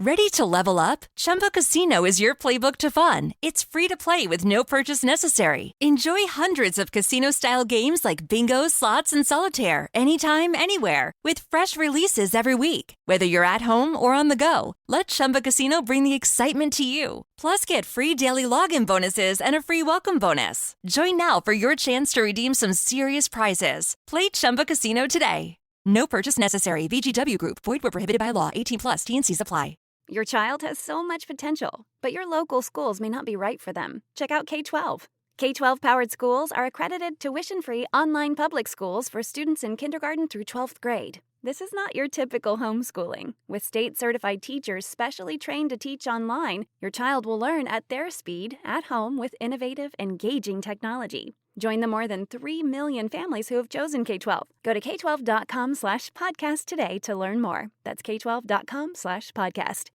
Ready to level up? Chumba Casino is your playbook to fun. It's free to play with no purchase necessary. Enjoy hundreds of casino-style games like bingo, slots, and solitaire anytime, anywhere. With fresh releases every week. Whether you're at home or on the go, let Chumba Casino bring the excitement to you. Plus, get free daily login bonuses and a free welcome bonus. Join now for your chance to redeem some serious prizes. Play Chumba Casino today. No purchase necessary. VGW Group. Void where prohibited by law. 18 plus. T&Cs apply. Your child has so much potential, but your local schools may not be right for them. Check out K-12. K-12 powered schools are accredited tuition-free online public schools for students in kindergarten through 12th grade. This is not your typical homeschooling. With state-certified teachers specially trained to teach online, your child will learn at their speed, at home, with innovative, engaging technology. Join the more than 3 million families who have chosen K-12. Go to k12.com/podcast today to learn more. That's k12.com/podcast.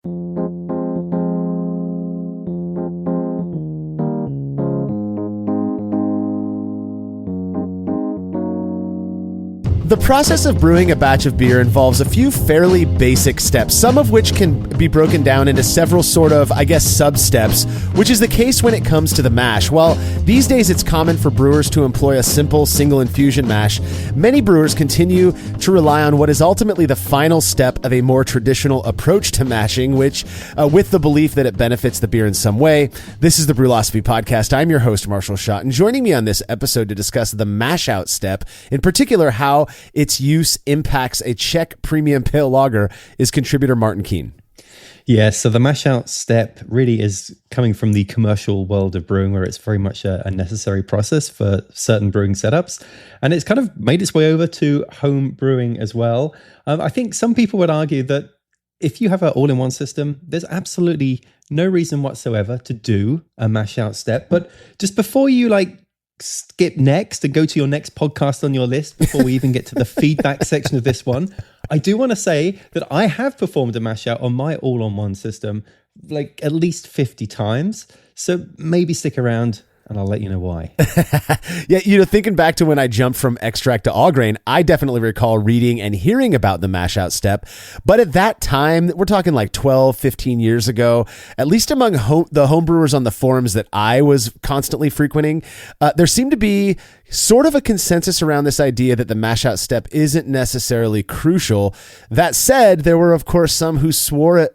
The process of brewing a batch of beer involves a few fairly basic steps, some of which can be broken down into several sort of, sub-steps, which is the case when it comes to the mash. While these days it's common for brewers to employ a simple single infusion mash, many brewers continue to rely on what is ultimately the final step of a more traditional approach to mashing, which, with the belief that it benefits the beer in some way. This is the Brewlosophy Podcast. I'm your host, Marshall Schott, and joining me on this episode to discuss the Mashout step, in particular how its use impacts a Czech Premium Pale lager, is contributor Martin Keene. Yeah, so the Mashout step really is coming from the commercial world of brewing, where it's very much a necessary process for certain brewing setups. And it's kind of made its way over to home brewing as well. I think some people would argue that if you have an all-in-one system, there's absolutely no reason whatsoever to do a Mashout step. But just before you skip next and go to your next podcast on your list, before we even get to the feedback section of this one, I do want to say that I have performed a mash out on my all-on-one system at least 50 times. So maybe stick around and I'll let you know why. Yeah, thinking back to when I jumped from extract to all grain, I definitely recall reading and hearing about the mash out step. But at that time, we're talking 12, 15 years ago, at least among the homebrewers on the forums that I was constantly frequenting, there seemed to be sort of a consensus around this idea that the mash out step isn't necessarily crucial. That said, there were, of course, some who swore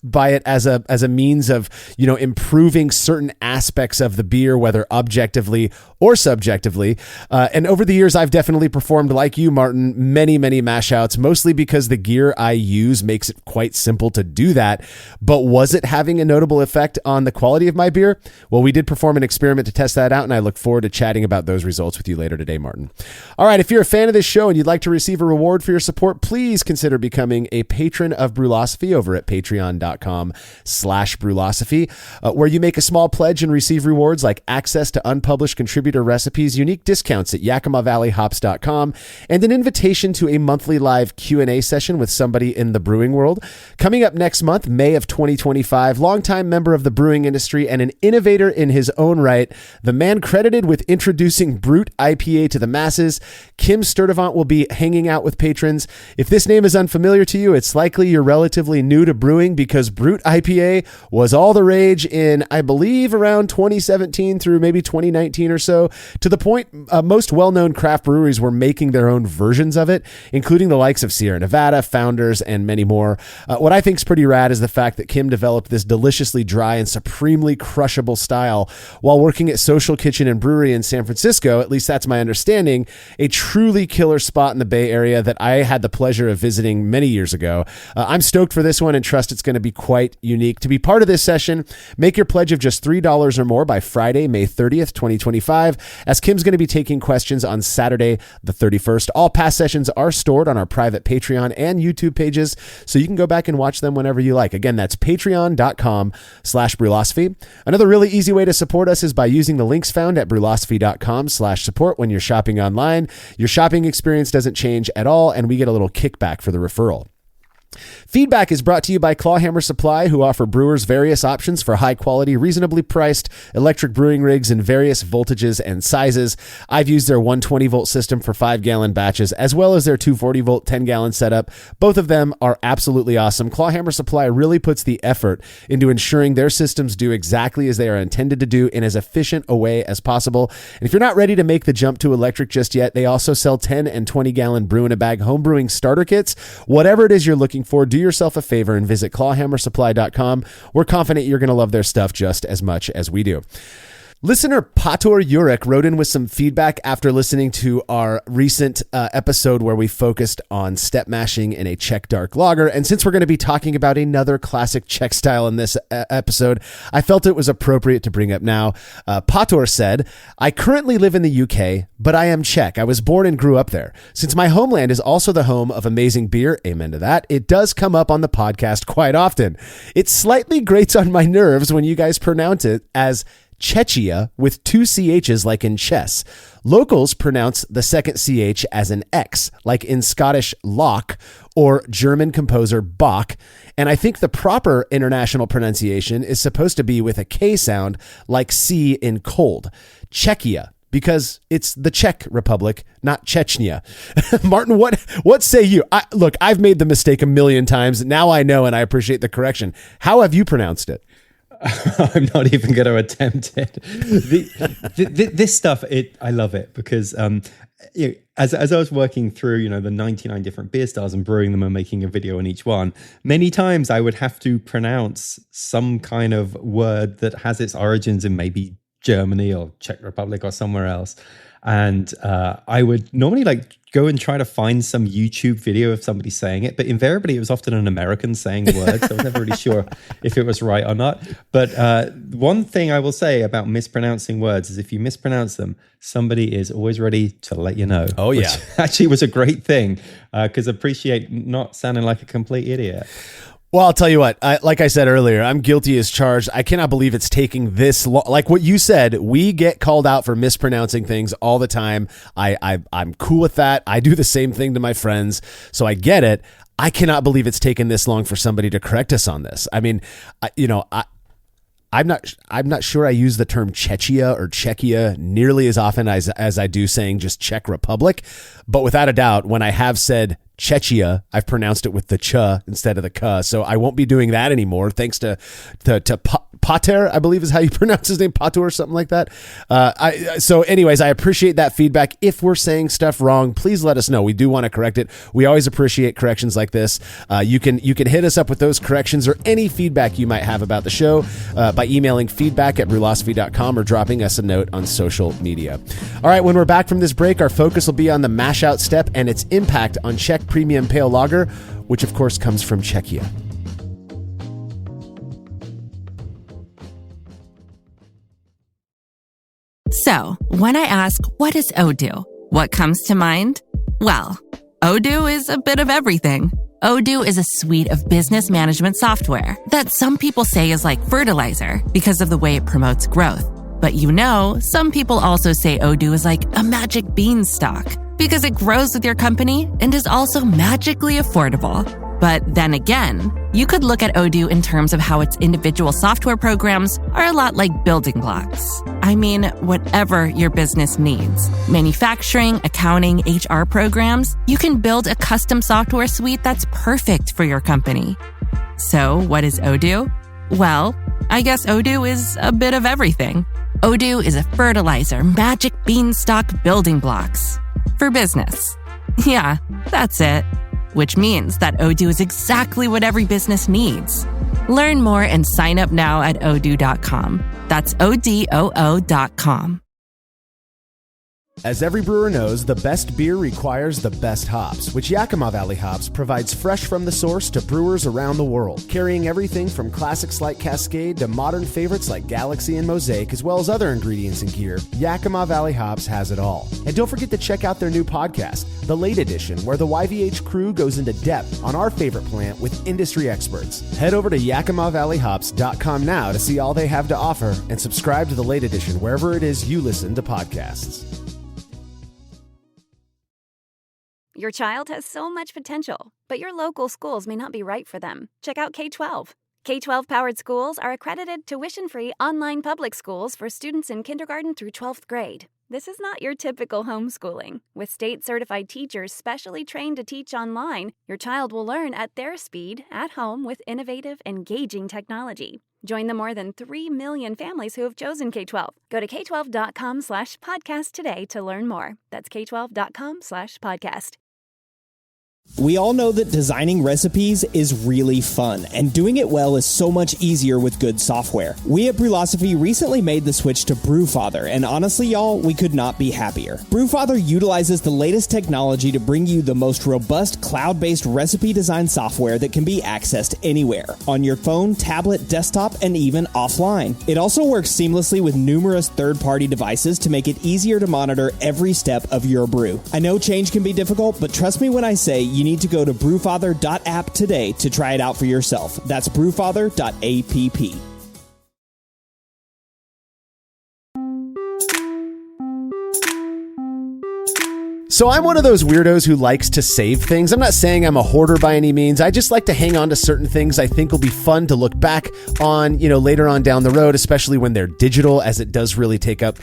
by it as a means of, improving certain aspects of the beer, whether objectively or subjectively. And over the years, I've definitely performed, like you, Martin, many, many mash outs, mostly because the gear I use makes it quite simple to do that. But was it having a notable effect on the quality of my beer? Well, we did perform an experiment to test that out, and I look forward to chatting about those results with you later today, Martin. All right, if you're a fan of this show and you'd like to receive a reward for your support, please consider becoming a patron of Brewlosophy over at patreon.com/Brewlosophy, where you make a small pledge and receive rewards like access to unpublished contributor recipes, unique discounts at YakimaValleyHops.com, and an invitation to a monthly live Q&A session with somebody in the brewing world. Coming up next month, May of 2025, longtime member of the brewing industry and an innovator in his own right, the man credited with introducing Brut IPA to the masses, Kim Sturdivant, will be hanging out with patrons. If this name is unfamiliar to you, it's likely you're relatively new to brewing, because Brut IPA was all the rage in, I believe, around 2017 through maybe 2019 or so, to the point most well-known craft breweries were making their own versions of it, including the likes of Sierra Nevada, Founders, and many more. What I think is pretty rad is the fact that Kim developed this deliciously dry and supremely crushable style while working at Social Kitchen and Brewery in San Francisco. At least that's my understanding, a truly killer spot in the Bay Area that I had the pleasure of visiting many years ago. I'm stoked for this one and trust it's going to be quite unique. To be part of this session, make your pledge of just $3 or more by Friday, May 30th, 2025, as Kim's going to be taking questions on Saturday, the 31st. All past sessions are stored on our private Patreon and YouTube pages, so you can go back and watch them whenever you like. Again, that's patreon.com/Brewlosophy. Another really easy way to support us is by using the links found at brewlosophy.com/support when you're shopping online. Your shopping experience doesn't change at all, and we get a little kickback for the referral. Feedback is brought to you by Clawhammer Supply, who offer brewers various options for high-quality, reasonably priced electric brewing rigs in various voltages and sizes. I've used their 120-volt system for 5-gallon batches, as well as their 240-volt 10-gallon setup. Both of them are absolutely awesome. Clawhammer Supply really puts the effort into ensuring their systems do exactly as they are intended to do in as efficient a way as possible. And if you're not ready to make the jump to electric just yet, they also sell 10 and 20-gallon brew-in-a-bag homebrewing starter kits. Whatever it is you're looking for, do yourself a favor and visit clawhammersupply.com. We're confident you're going to love their stuff just as much as we do. Listener Pator Jurek wrote in with some feedback after listening to our recent episode where we focused on step mashing in a Czech dark lager. And since we're going to be talking about another classic Czech style in this episode, I felt it was appropriate to bring up now. Pator said, I currently live in the UK, but I am Czech. I was born and grew up there. Since my homeland is also the home of amazing beer, amen to that, it does come up on the podcast quite often. It slightly grates on my nerves when you guys pronounce it as Czechia with 2 CHs like in chess. Locals pronounce the second CH as an X, like in Scottish lock or German composer Bach. And I think the proper international pronunciation is supposed to be with a K sound like C in cold. Czechia, because it's the Czech Republic, not Chechnya. Martin, what say you? Look, I've made the mistake a million times. Now I know, and I appreciate the correction. How have you pronounced it? I'm not even going to attempt it. This stuff, I love it because as I was working through, the 99 different beer styles and brewing them and making a video on each one, many times I would have to pronounce some kind of word that has its origins in maybe Germany or Czech Republic or somewhere else. And I would normally go and try to find some YouTube video of somebody saying it, but invariably it was often an American saying the word, so I was never really sure if it was right or not. But one thing I will say about mispronouncing words is if you mispronounce them, somebody is always ready to let you know. Oh, yeah. Which actually was a great thing, because appreciate not sounding like a complete idiot. Well, I'll tell you what, like I said earlier, I'm guilty as charged. I cannot believe it's taking this long. Like what you said, we get called out for mispronouncing things all the time. I'm cool with that. I do the same thing to my friends, so I get it. I cannot believe it's taken this long for somebody to correct us on this. I mean, I'm not sure I use the term Czechia or Czechia nearly as often as I do saying just Czech Republic, but without a doubt, when I have said Czechia, I've pronounced it with the ch instead of the k, so I won't be doing that anymore. Thanks to Pater, I believe is how you pronounce his name, Pater or something like that. So anyways, I appreciate that feedback. If we're saying stuff wrong, please let us know. We do want to correct it. We always appreciate corrections like this. You can hit us up with those corrections or any feedback you might have about the show by emailing feedback@brewlosophy.com or dropping us a note on social media. All right, when we're back from this break, our focus will be on the Mashout step and its impact on Czech Premium Pale Lager, which of course comes from Czechia. So, when I ask, what is Odoo? What comes to mind? Well, Odoo is a bit of everything. Odoo is a suite of business management software that some people say is like fertilizer because of the way it promotes growth. But some people also say Odoo is like a magic beanstalk because it grows with your company and is also magically affordable. But then again, you could look at Odoo in terms of how its individual software programs are a lot like building blocks. I mean, whatever your business needs, manufacturing, accounting, HR programs, you can build a custom software suite that's perfect for your company. So what is Odoo? Well, I guess Odoo is a bit of everything. Odoo is a fertilizer, magic beanstalk building blocks for business. Yeah, that's it. Which means that Odoo is exactly what every business needs. Learn more and sign up now at odoo.com. That's ODOO.com. As every brewer knows, the best beer requires the best hops, which Yakima Valley Hops provides fresh from the source to brewers around the world, carrying everything from classics like Cascade to modern favorites like Galaxy and Mosaic, as well as other ingredients and gear. Yakima Valley Hops has it all. And don't forget to check out their new podcast, The Late Edition, where the YVH crew goes into depth on our favorite plant with industry experts. Head over to YakimaValleyHops.com now to see all they have to offer and subscribe to The Late Edition wherever it is you listen to podcasts. Your child has so much potential, but your local schools may not be right for them. Check out K-12. K-12 powered schools are accredited tuition-free online public schools for students in kindergarten through 12th grade. This is not your typical homeschooling. With state-certified teachers specially trained to teach online, your child will learn at their speed, at home, with innovative, engaging technology. Join the more than 3 million families who have chosen K-12. Go to k12.com/podcast today to learn more. That's k12.com/podcast. We all know that designing recipes is really fun, and doing it well is so much easier with good software. We at Brewlosophy recently made the switch to Brewfather, and honestly, y'all, we could not be happier. Brewfather utilizes the latest technology to bring you the most robust cloud-based recipe design software that can be accessed anywhere, on your phone, tablet, desktop, and even offline. It also works seamlessly with numerous third-party devices to make it easier to monitor every step of your brew. I know change can be difficult, but trust me when I say you need to go to brewfather.app today to try it out for yourself. That's brewfather.app. So I'm one of those weirdos who likes to save things. I'm not saying I'm a hoarder by any means. I just like to hang on to certain things I think will be fun to look back on, later on down the road, especially when they're digital, as it does really take up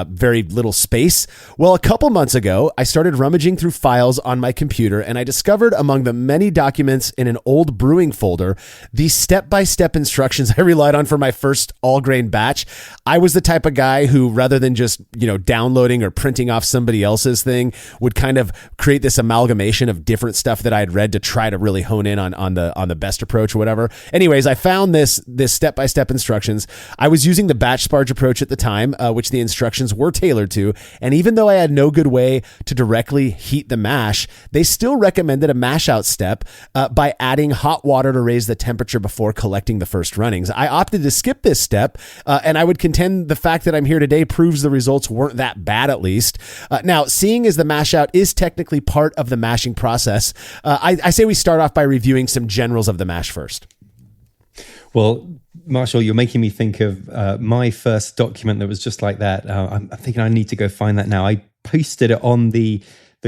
very little space. Well, a couple months ago, I started rummaging through files on my computer, and I discovered among the many documents in an old brewing folder, the step-by-step instructions I relied on for my first all-grain batch. I was the type of guy who, rather than just, downloading or printing off somebody else's thing, would kind of create this amalgamation of different stuff that I had read to try to really hone in on the best approach or whatever. Anyways, I found this step-by-step instructions. I was using the batch sparge approach at the time, which the instructions were tailored to. And even though I had no good way to directly heat the mash, they still recommended a mash out step by adding hot water to raise the temperature before collecting the first runnings. I opted to skip this step, and I would contend the fact that I'm here today proves the results weren't that bad, at least. Now, seeing as the mash out is technically part of the mashing process, I say we start off by reviewing some generals of the mash first. Well, Marshall, you're making me think of my first document that was just like that. I'm thinking I need to go find that now. I posted it on the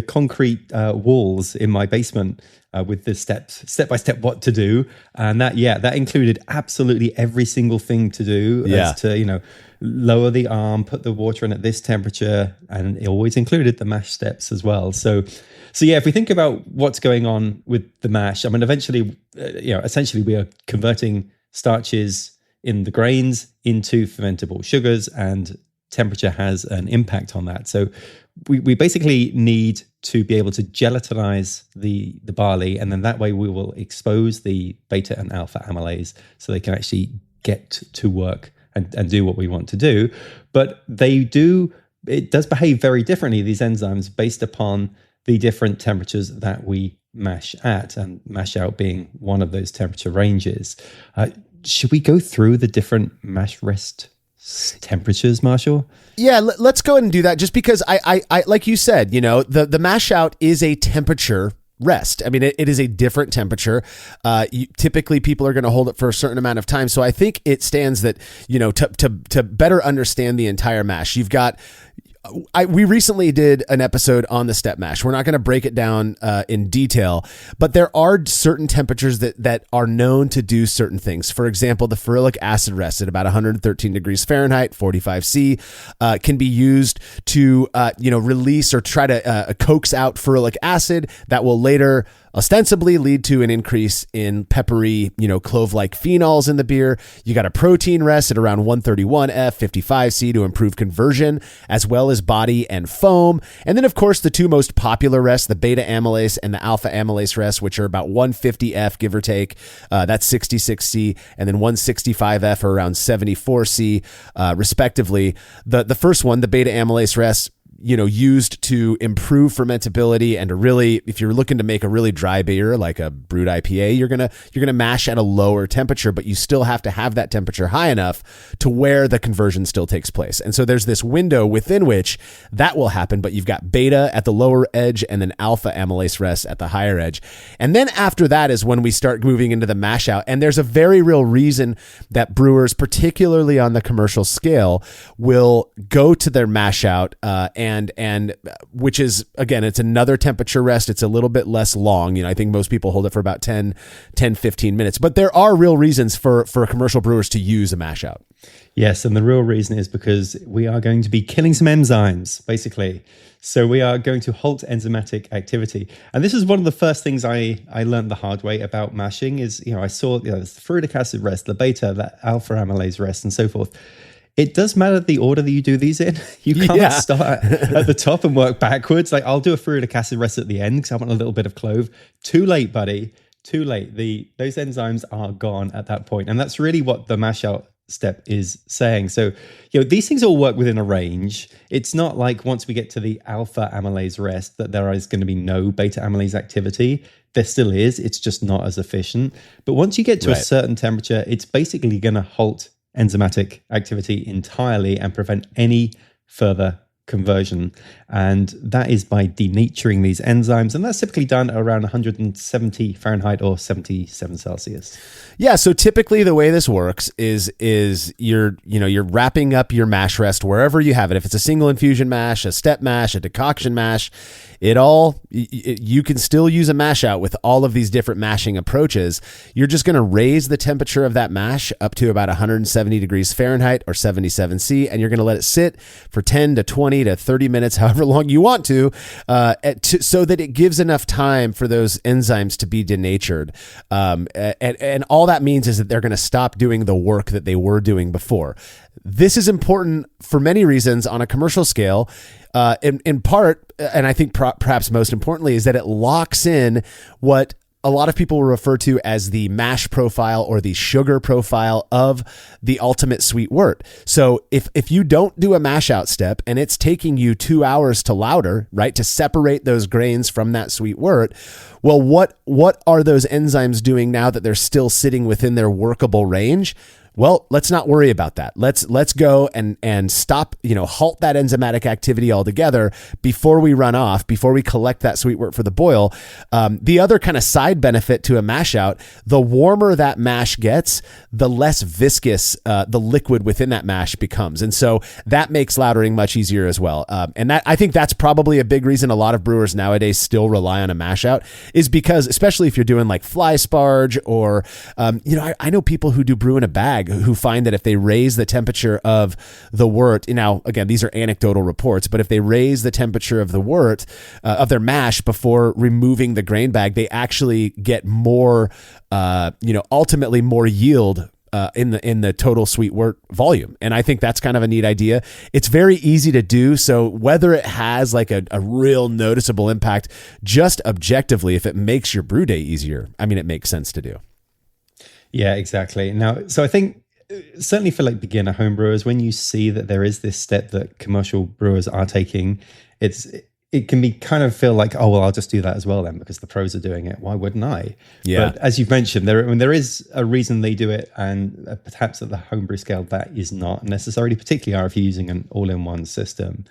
concrete walls in my basement with the step by step what to do, and that included absolutely every single thing to do. As to lower the arm, put the water in at this temperature, and it always included the mash steps as well. So if we think about what's going on with the mash, I mean, eventually, essentially we are converting starches in the grains into fermentable sugars, and temperature has an impact on that. So we basically need to be able to gelatinize the barley, and then that way we will expose the beta and alpha amylase so they can actually get to work and do what we want to do. But it does behave very differently, these enzymes, based upon the different temperatures that we mash at, and mash out being one of those temperature ranges. Should we go through the different mash rest temperatures, Marshall? Yeah, let's go ahead and do that, just because I like you said, the mash out is a temperature rest. I mean, it is a different temperature. Typically, people are going to hold it for a certain amount of time. So I think it stands that, to better understand the entire mash, you've got. We recently did an episode on the step mash. We're not going to break it down in detail, but there are certain temperatures that are known to do certain things. For example, the ferulic acid rest at about 113 degrees Fahrenheit, 45 C, can be used to release or try to coax out ferulic acid that will later ostensibly lead to an increase in peppery, clove-like phenols in the beer. You got a protein rest at around 131 F, 55 C to improve conversion, as well as body and foam. And then, of course, the two most popular rests, the beta amylase and the alpha amylase rest, which are about 150 F, give or take. That's 66 C, and then 165 F or around 74 C, respectively. The first one, the beta amylase rest, used to improve fermentability and to really, if you're looking to make a really dry beer like a brewed IPA, you're gonna mash at a lower temperature, but you still have to have that temperature high enough to where the conversion still takes place. And so there's this window within which that will happen, but you've got beta at the lower edge and then alpha amylase rest at the higher edge. And then after that is when we start moving into the mash out. And there's a very real reason that brewers, particularly on the commercial scale, will go to their mash out and and which is, again, it's another temperature rest. It's a little bit less long. I think most people hold it for about 10, 15 minutes. But there are real reasons for commercial brewers to use a mash out. Yes, and the real reason is because we are going to be killing some enzymes, basically. So we are going to halt enzymatic activity. And this is one of the first things I learned the hard way about mashing is, I saw the fruitic acid rest, the beta, the alpha amylase rest, and so forth. It does matter the order that you do these in. You can't start at the top and work backwards. Like, I'll do a fruitic acid rest at the end because I want a little bit of clove. Too late, buddy. Too late. Those enzymes are gone at that point. And that's really what the mash out step is saying. So, these things all work within a range. It's not like once we get to the alpha amylase rest that there is going to be no beta amylase activity. There still is. It's just not as efficient. But once you get to a certain temperature, it's basically going to halt enzymatic activity entirely and prevent any further conversion. And that is by denaturing these enzymes. And that's typically done around 170 Fahrenheit or 77 Celsius. Yeah. So typically the way this works is you're wrapping up your mash rest wherever you have it. If it's a single infusion mash, a step mash, a decoction mash, you can still use a mash out with all of these different mashing approaches. You're just going to raise the temperature of that mash up to about 170 degrees Fahrenheit or 77 C, and you're going to let it sit for 10 to 20 to 30 minutes, however long you want to, so that it gives enough time for those enzymes to be denatured. And all that means is that they're going to stop doing the work that they were doing before. This is important for many reasons on a commercial scale. In part, and I think perhaps most importantly, is that it locks in what a lot of people will refer to as the mash profile or the sugar profile of the ultimate sweet wort. So if you don't do a mash out step and it's taking you 2 hours to lauter, right, to separate those grains from that sweet wort, well, what are those enzymes doing now that they're still sitting within their workable range? Well, let's not worry about that. Let's go and stop, halt that enzymatic activity altogether before we run off, before we collect that sweet wort for the boil. The other kind of side benefit to a mash out, the warmer that mash gets, the less viscous the liquid within that mash becomes. And so that makes lautering much easier as well. And I think that's probably a big reason a lot of brewers nowadays still rely on a mash out, is because, especially if you're doing like fly sparge or, I know people who do brew in a bag who find that if they raise the temperature of the wort, now again, these are anecdotal reports, but if they raise the temperature of the wort, of their mash before removing the grain bag, they actually get more, ultimately more yield in the total sweet wort volume. And I think that's kind of a neat idea. It's very easy to do. So whether it has like a real noticeable impact, just objectively, if it makes your brew day easier, it makes sense to do. Yeah, exactly. Now, so I think certainly for like beginner home brewers, when you see that there is this step that commercial brewers are taking, it can be kind of feel like, oh, well, I'll just do that as well then because the pros are doing it. Why wouldn't I? Yeah. But as you've mentioned, there is a reason they do it, and perhaps at the homebrew scale that is not necessarily, particularly if you're using an all-in-one system.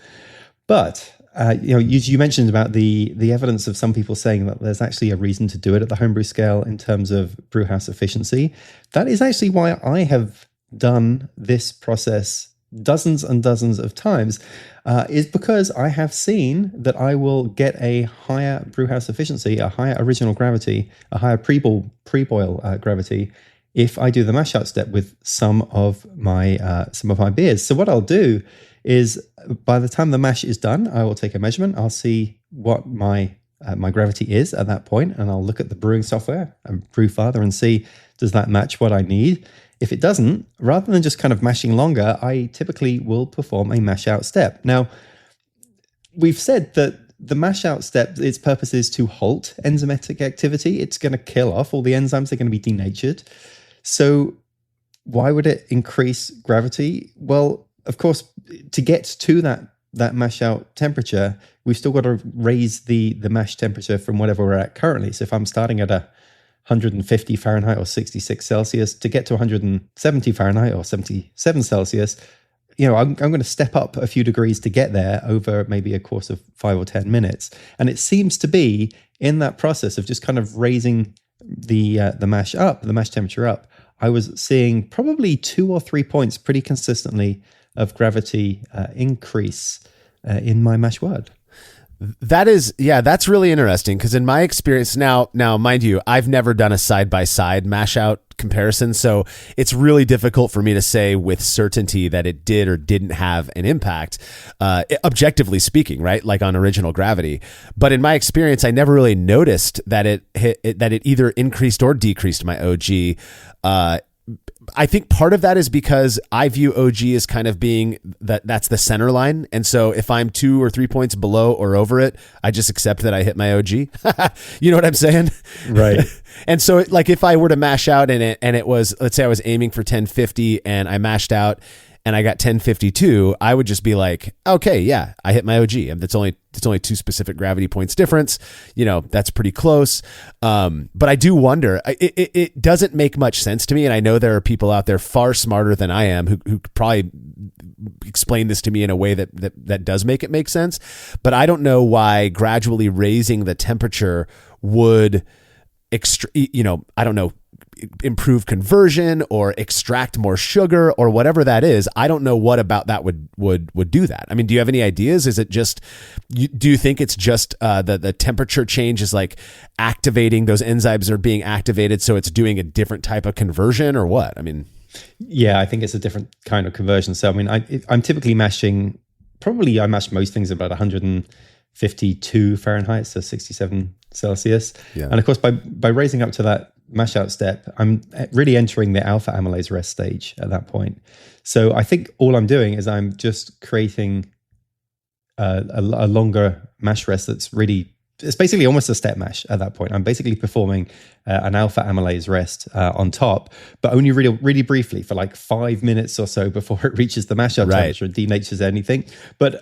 But you mentioned about the evidence of some people saying that there's actually a reason to do it at the homebrew scale in terms of brewhouse efficiency. That is actually why I have done this process dozens and dozens of times, is because I have seen that I will get a higher brewhouse efficiency, a higher original gravity, a higher pre-boil gravity if I do the mash out step with some of my beers. So what I'll do is, by the time the mash is done, I will take a measurement. I'll see what my gravity is at that point, and I'll look at the brewing software and Brewfather and see, does that match what I need? If it doesn't, rather than just kind of mashing longer, I typically will perform a mash out step. Now, we've said that the mash out step, its purpose is to halt enzymatic activity. It's going to kill off all the enzymes. They're going to be denatured. So why would it increase gravity? Well, of course, to get to that mash out temperature, we've still got to raise the mash temperature from whatever we're at currently. So if I'm starting at 150 Fahrenheit or 66 Celsius, to get to 170 Fahrenheit or 77 Celsius, I'm going to step up a few degrees to get there over maybe a course of 5 or 10 minutes. And it seems to be in that process of just kind of raising the mash temperature up, I was seeing probably 2 or 3 points pretty consistently of gravity increase in my mash word. That's really interesting because in my experience now, mind you, I've never done a side-by-side Mashout comparison, so it's really difficult for me to say with certainty that it did or didn't have an impact, objectively speaking, right? Like on original gravity. But in my experience, I never really noticed that it either increased or decreased my OG. I think part of that is because I view OG as kind of being that's the center line. And so if I'm 2 or 3 points below or over it, I just accept that I hit my OG. You know what I'm saying? Right. And so like if I were to mash out and it was, let's say I was aiming for 1050 and I mashed out and I got 1052, I would just be like, okay, yeah, I hit my OG. And it's only 2 specific gravity points difference. That's pretty close. But I do wonder, it doesn't make much sense to me. And I know there are people out there far smarter than I am who could probably explain this to me in a way that does make it make sense. But I don't know why gradually raising the temperature would, I don't know, improve conversion or extract more sugar or whatever that is. I don't know what about that would do that. I mean, do you have any ideas? Is it just, do you think it's just the temperature change is like activating those enzymes are being activated, so it's doing a different type of conversion or what? I mean, yeah, I think it's a different kind of conversion. So I mean, I'm typically mashing, I mash most things about 152 Fahrenheit, so 67 Celsius. Yeah. And of course, by raising up to that mash out step, I'm really entering the alpha amylase rest stage at that point. So I think all I'm doing is I'm just creating a longer mash rest it's basically almost a step mash at that point. I'm basically performing an alpha amylase rest on top, but only really briefly for like 5 minutes or so before it reaches the mash out temperature and denatures anything. But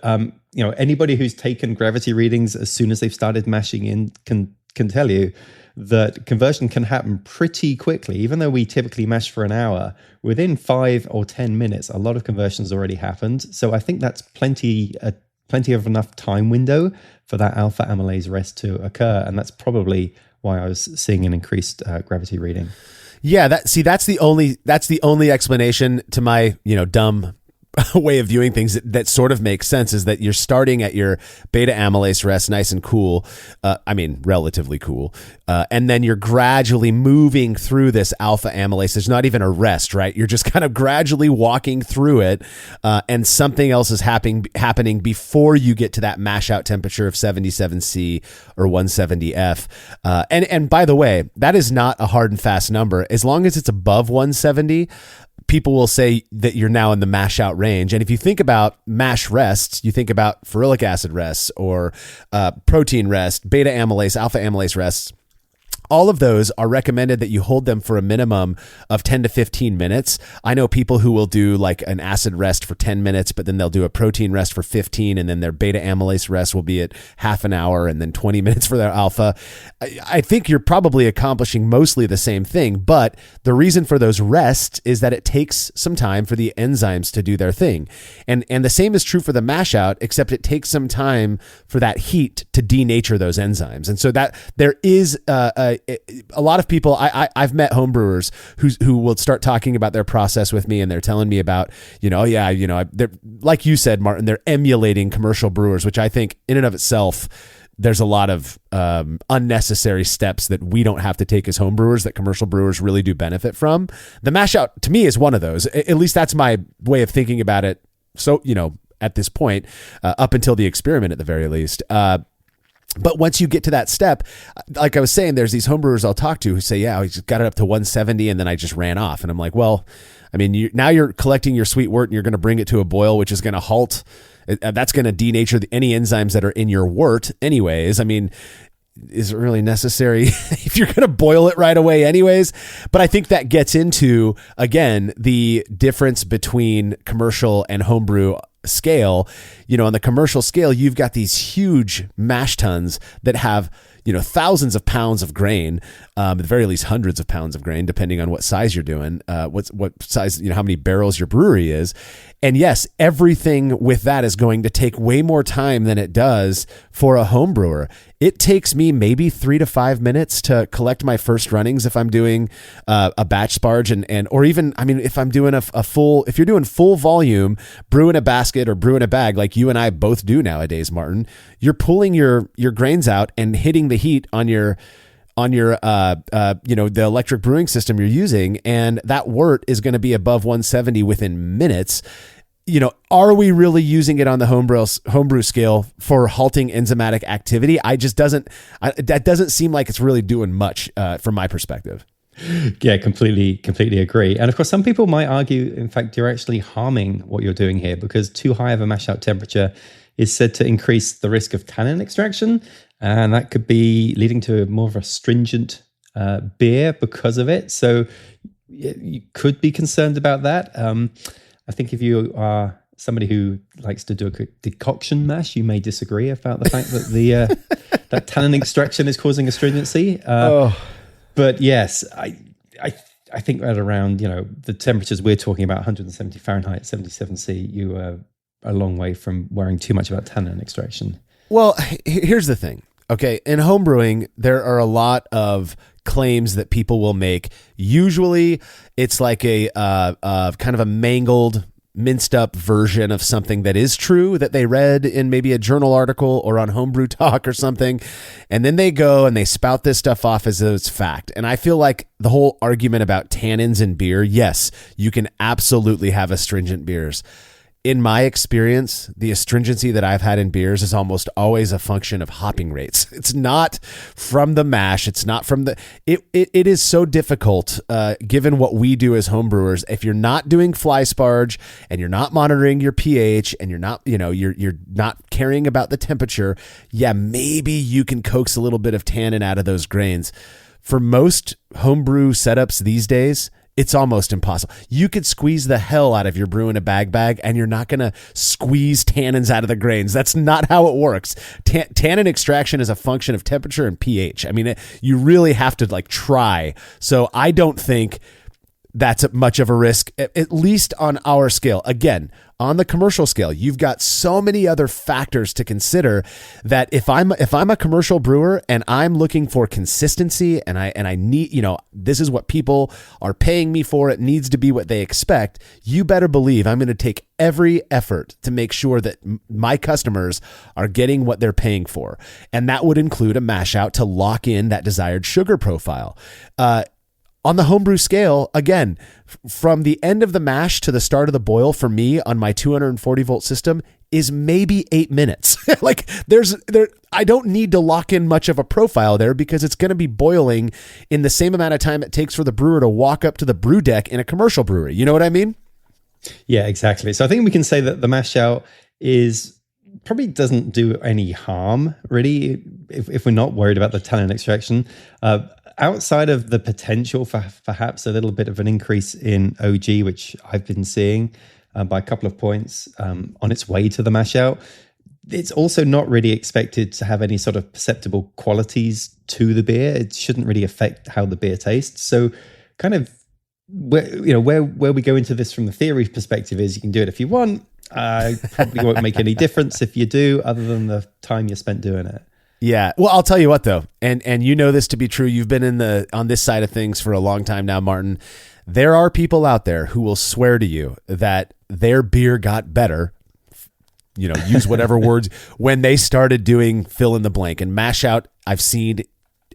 anybody who's taken gravity readings as soon as they've started mashing in can tell you that conversion can happen pretty quickly. Even though we typically mash for an hour, within 5 or 10 minutes, a lot of conversions already happened. So I think that's plenty of enough time window for that alpha amylase rest to occur. And that's probably why I was seeing an increased gravity reading. Yeah, that's the only explanation to my, dumb way of viewing things that sort of makes sense is that you're starting at your beta amylase rest nice and cool, relatively cool, and then you're gradually moving through this alpha amylase. There's not even a rest, right? You're just kind of gradually walking through it, and something else is happening before you get to that mash out temperature of 77C or 170F. And by the way, that is not a hard and fast number. As long as it's above 170, people will say that you're now in the mash out range. And if you think about mash rests, you think about ferulic acid rests or protein rest, beta amylase, alpha amylase rests. All of those are recommended that you hold them for a minimum of 10 to 15 minutes. I know people who will do like an acid rest for 10 minutes, but then they'll do a protein rest for 15, and then their beta amylase rest will be at half an hour and then 20 minutes for their alpha. I think you're probably accomplishing mostly the same thing, but the reason for those rests is that it takes some time for the enzymes to do their thing. And the same is true for the mash out, except it takes some time for that heat to denature those enzymes. And so that there is a lot of people, I've met homebrewers who will start talking about their process with me, and they're telling me about, they're, like you said, Martin, they're emulating commercial brewers, which I think in and of itself, there's a lot of unnecessary steps that we don't have to take as homebrewers that commercial brewers really do benefit from. The mash out to me is one of those. At least that's my way of thinking about it. So, at this point, up until the experiment at the very least. But once you get to that step, like I was saying, there's these homebrewers I'll talk to who say, yeah, I just got it up to 170 and then I just ran off. And I'm like, well, I mean, now you're collecting your sweet wort and you're going to bring it to a boil, which is going to halt. That's going to denature any enzymes that are in your wort anyways. I mean, is it really necessary if you're going to boil it right away anyways? But I think that gets into, again, the difference between commercial and homebrew scale. On the commercial scale, you've got these huge mash tuns that have, thousands of pounds of grain, at the very least hundreds of pounds of grain, depending on what size you're doing, what size, how many barrels your brewery is. And yes, everything with that is going to take way more time than it does for a home brewer. It takes me maybe 3 to 5 minutes to collect my first runnings if I'm doing a batch sparge, or even, if I'm doing if you're doing full volume, brew in a basket or brew in a bag, like you and I both do nowadays, Martin, you're pulling your grains out and hitting the heat on your the electric brewing system you're using, and that wort is going to be above 170 within minutes. Are we really using it on the homebrew scale for halting enzymatic activity? That doesn't seem like it's really doing much from my perspective. Yeah, completely agree. And of course, some people might argue, in fact, you're actually harming what you're doing here, because too high of a mash out temperature is said to increase the risk of tannin extraction. And that could be leading to more of a stringent beer because of it. So you could be concerned about that. I think if you are somebody who likes to do a decoction mash, you may disagree about the fact that that tannin extraction is causing astringency. But yes, I think at around the temperatures we're talking about, 170 Fahrenheit, 77 C, you are a long way from worrying too much about tannin extraction. Well, here's the thing. Okay, in homebrewing, there are a lot of claims that people will make. Usually, it's like a kind of a mangled, minced up version of something that is true that they read in maybe a journal article or on Homebrew Talk or something, and then they go and they spout this stuff off as though it's fact. And I feel like the whole argument about tannins in beer, yes, you can absolutely have astringent beers. In my experience, the astringency that I've had in beers is almost always a function of hopping rates. It's not from the mash. It's not from the. It is so difficult, given what we do as homebrewers. If you're not doing fly sparge and you're not monitoring your pH and you're not, you're not caring about the temperature, yeah, maybe you can coax a little bit of tannin out of those grains. For most homebrew setups these days, it's almost impossible. You could squeeze the hell out of your brew in a bag, and you're not going to squeeze tannins out of the grains. That's not how it works. Tannin extraction is a function of temperature and pH. You really have to try. So I don't think that's much of a risk, at least on our scale. Again, on the commercial scale, you've got so many other factors to consider that if I'm a commercial brewer and I'm looking for consistency and I need, this is what people are paying me for, it needs to be what they expect, you better believe I'm going to take every effort to make sure that my customers are getting what they're paying for. And that would include a mash out to lock in that desired sugar profile. On the homebrew scale, again, from the end of the mash to the start of the boil for me on my 240 volt system is maybe 8 minutes. I don't need to lock in much of a profile there because it's going to be boiling in the same amount of time it takes for the brewer to walk up to the brew deck in a commercial brewery. You know what I mean? Yeah, exactly. So I think we can say that the mash out probably doesn't do any harm, really, if we're not worried about the tannin extraction. Outside of the potential for perhaps a little bit of an increase in OG, which I've been seeing by a couple of points on its way to the mash out, it's also not really expected to have any sort of perceptible qualities to the beer. It shouldn't really affect how the beer tastes. So kind of where we go into this from the theory perspective is you can do it if you want. Probably won't make any difference if you do, other than the time you spent doing it. Yeah. Well, I'll tell you what though, and you know this to be true. You've been on this side of things for a long time now, Martin. There are people out there who will swear to you that their beer got better, use whatever words, when they started doing fill in the blank, and mash out I've seen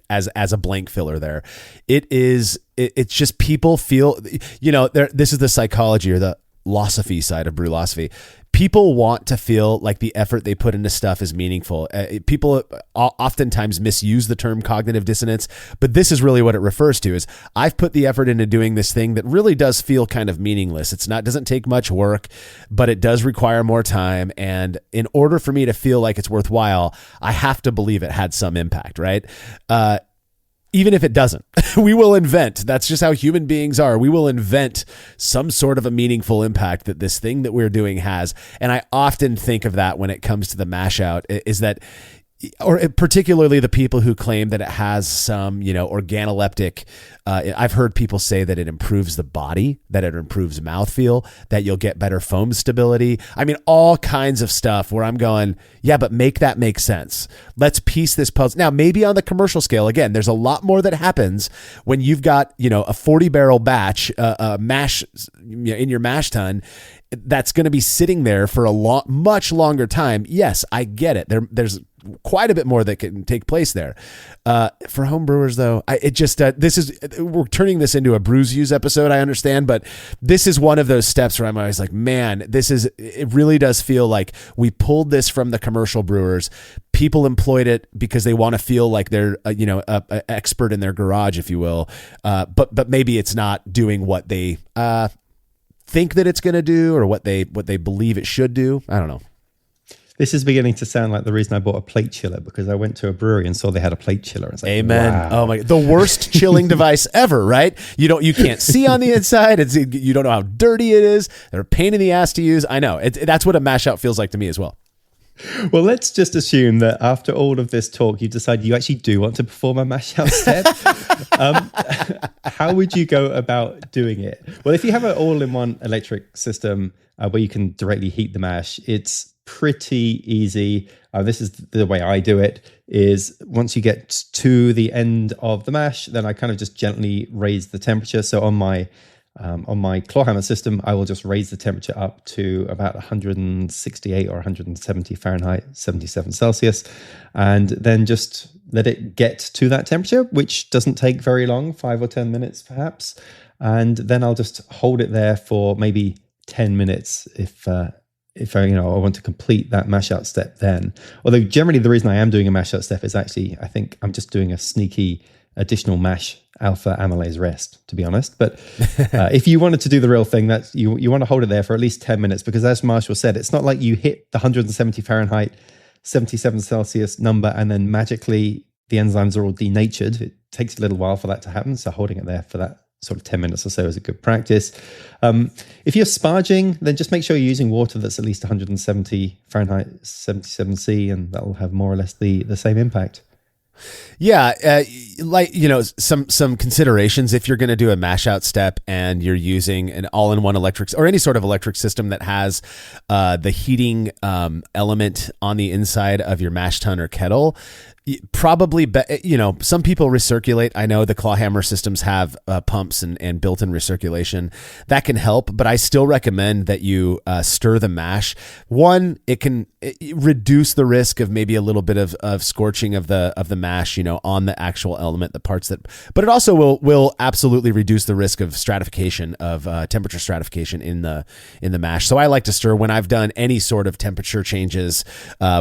as a blank filler there. It's just people feel, this is the psychology or the philosophy side of brewlosophy. People want to feel like the effort they put into stuff is meaningful. People oftentimes misuse the term cognitive dissonance, but this is really what it refers to. Is I've put the effort into doing this thing that really does feel kind of meaningless. Doesn't take much work, but it does require more time. And in order for me to feel like it's worthwhile, I have to believe it had some impact, right? Even if it doesn't, we will invent. That's just how human beings are. We will invent some sort of a meaningful impact that this thing that we're doing has. And I often think of that when it comes to the mash out, is that or particularly the people who claim that it has some, organoleptic. I've heard people say that it improves the body, that it improves mouthfeel, that you'll get better foam stability. I mean, all kinds of stuff where I'm going, yeah, but make that make sense. Let's piece this puzzle. Now, maybe on the commercial scale, again, there's a lot more that happens when you've got, a 40 barrel batch, mash in your mash tun that's going to be sitting there for a much longer time. Yes, I get it. There's quite a bit more that can take place there. For home brewers, though, we're turning this into a brews use episode, I understand, but this is one of those steps where I'm always like, man, it really does feel like we pulled this from the commercial brewers. People employed it because they want to feel like they're, a expert in their garage, if you will. But maybe it's not doing what they think that it's going to do, or what they believe it should do. I don't know. This is beginning to sound like the reason I bought a plate chiller, because I went to a brewery and saw they had a plate chiller. Like, amen. Wow. Oh my! The worst chilling device ever, right? You can't see on the inside. You don't know how dirty it is. They're a pain in the ass to use. I know. That's what a Mashout feels like to me as well. Well, let's just assume that after all of this talk, you decide you actually do want to perform a Mashout step. How would you go about doing it? Well, if you have an all-in-one electric system where you can directly heat the mash, it's pretty easy. This is the way I do it, is once you get to the end of the mash, then I kind of just gently raise the temperature. So on my claw hammer system, I will just raise the temperature up to about 168 or 170 Fahrenheit, 77 Celsius, and then just let it get to that temperature, which doesn't take very long, 5 or 10 minutes perhaps. And then I'll just hold it there for maybe 10 minutes if I want to complete that mash out step then. Although generally the reason I am doing a mash out step is actually, I think I'm just doing a sneaky additional mash alpha amylase rest, to be honest. But if you wanted to do the real thing, that's you want to hold it there for at least 10 minutes, because as Marshall said, it's not like you hit the 170 Fahrenheit, 77 Celsius number and then magically the enzymes are all denatured. It takes a little while for that to happen. So holding it there for that sort of 10 minutes or so is a good practice. If you're sparging, then just make sure you're using water that's at least 170 Fahrenheit, 77 C, and that'll have more or less the same impact. Yeah, some considerations if you're going to do a mash out step and you're using an all-in-one electric or any sort of electric system that has the heating element on the inside of your mash tun or kettle. Probably, some people recirculate. I know the claw hammer systems have pumps and built-in recirculation that can help, but I still recommend that you stir the mash. One, it can reduce the risk of maybe a little bit of scorching of the mash, on the actual element, the parts but it also will absolutely reduce the risk of stratification of temperature stratification in the mash. So I like to stir when I've done any sort of temperature changes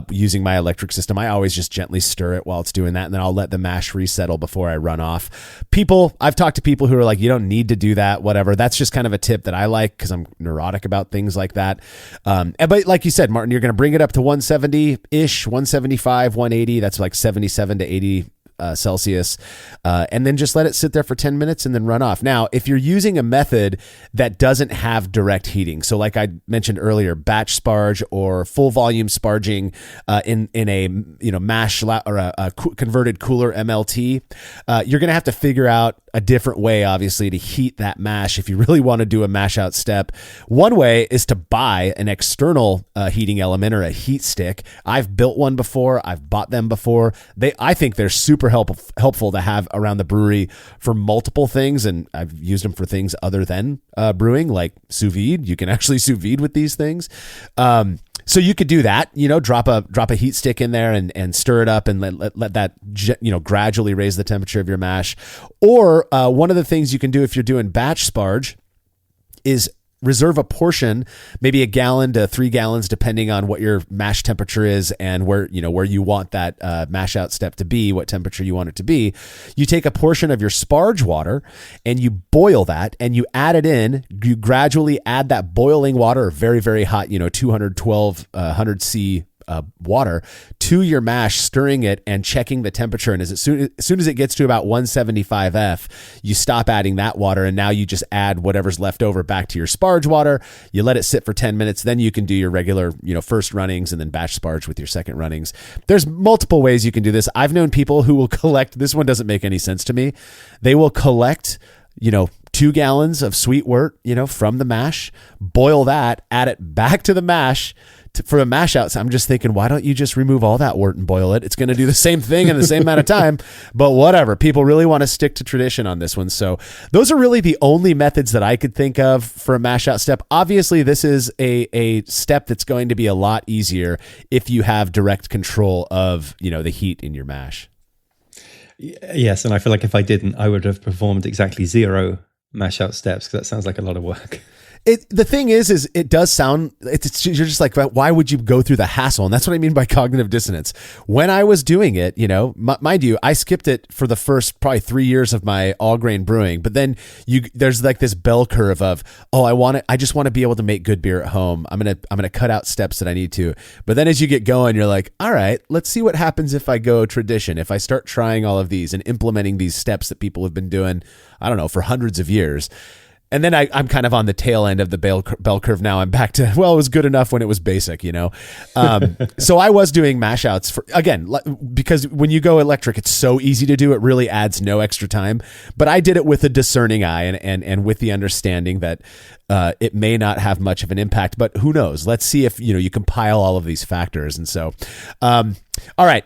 using my electric system. I always just gently stir it while it's doing that, and then I'll let the mash resettle before I run off. I've talked to people who are like, you don't need to do that, whatever. That's just kind of a tip that I like because I'm neurotic about things like that. But like you said, Martin, you're going to bring it up to 170-ish, 175, 180. That's like 77 to 80 Celsius, and then just let it sit there for 10 minutes and then run off. Now, if you're using a method that doesn't have direct heating, so like I mentioned earlier, batch sparge or full volume sparging in a mash or a converted cooler MLT, you're going to have to figure out a different way, obviously, to heat that mash if you really want to do a mash out step. One way is to buy an external heating element or a heat stick. I've built one before. I've bought them before. I think they're super helpful to have around the brewery for multiple things, and I've used them for things other than brewing, like sous vide. You can actually sous vide with these things. So you could do that, drop a heat stick in there and stir it up and let that, gradually raise the temperature of your mash. Or one of the things you can do if you're doing batch sparge is reserve a portion, maybe 1 gallon to 3 gallons, depending on what your mash temperature is and where you want that mash out step to be, what temperature you want it to be. You take a portion of your sparge water and you boil that and you add it in. You gradually add that boiling water, very, very hot, 212, 100 C water to your mash, stirring it and checking the temperature. And as soon as it gets to about 175 F, you stop adding that water, and now you just add whatever's left over back to your sparge water. You let it sit for 10 minutes. Then you can do your regular, first runnings and then batch sparge with your second runnings. There's multiple ways you can do this. I've known people who will collect, this one doesn't make any sense to me. They will collect, 2 gallons of sweet wort, from the mash, boil that, add it back to the mash for a mash out. So I'm just thinking, why don't you just remove all that wort and boil it? It's going to do the same thing in the same amount of time, but whatever. People really want to stick to tradition on this one. So those are really the only methods that I could think of for a mash out step. Obviously, this is a step that's going to be a lot easier if you have direct control of, the heat in your mash. Yes, and I feel like if I didn't, I would have performed exactly 0 mash out steps, because that sounds like a lot of work. The thing is it does sound, you're just like, why would you go through the hassle? And that's what I mean by cognitive dissonance. When I was doing it, mind you, I skipped it for the first probably 3 years of my all grain brewing, but then there's like this bell curve of, I just want to be able to make good beer at home. I'm going to cut out steps that I need to. But then as you get going, you're like, all right, let's see what happens if I go tradition, if I start trying all of these and implementing these steps that people have been doing, I don't know, for hundreds of years. And then I'm kind of on the tail end of the bell curve now. I'm back to, it was good enough when it was basic, So I was doing mash outs because when you go electric, it's so easy to do. It really adds no extra time. But I did it with a discerning eye and with the understanding that it may not have much of an impact, but who knows? Let's see if, you compile all of these factors. And so, all right.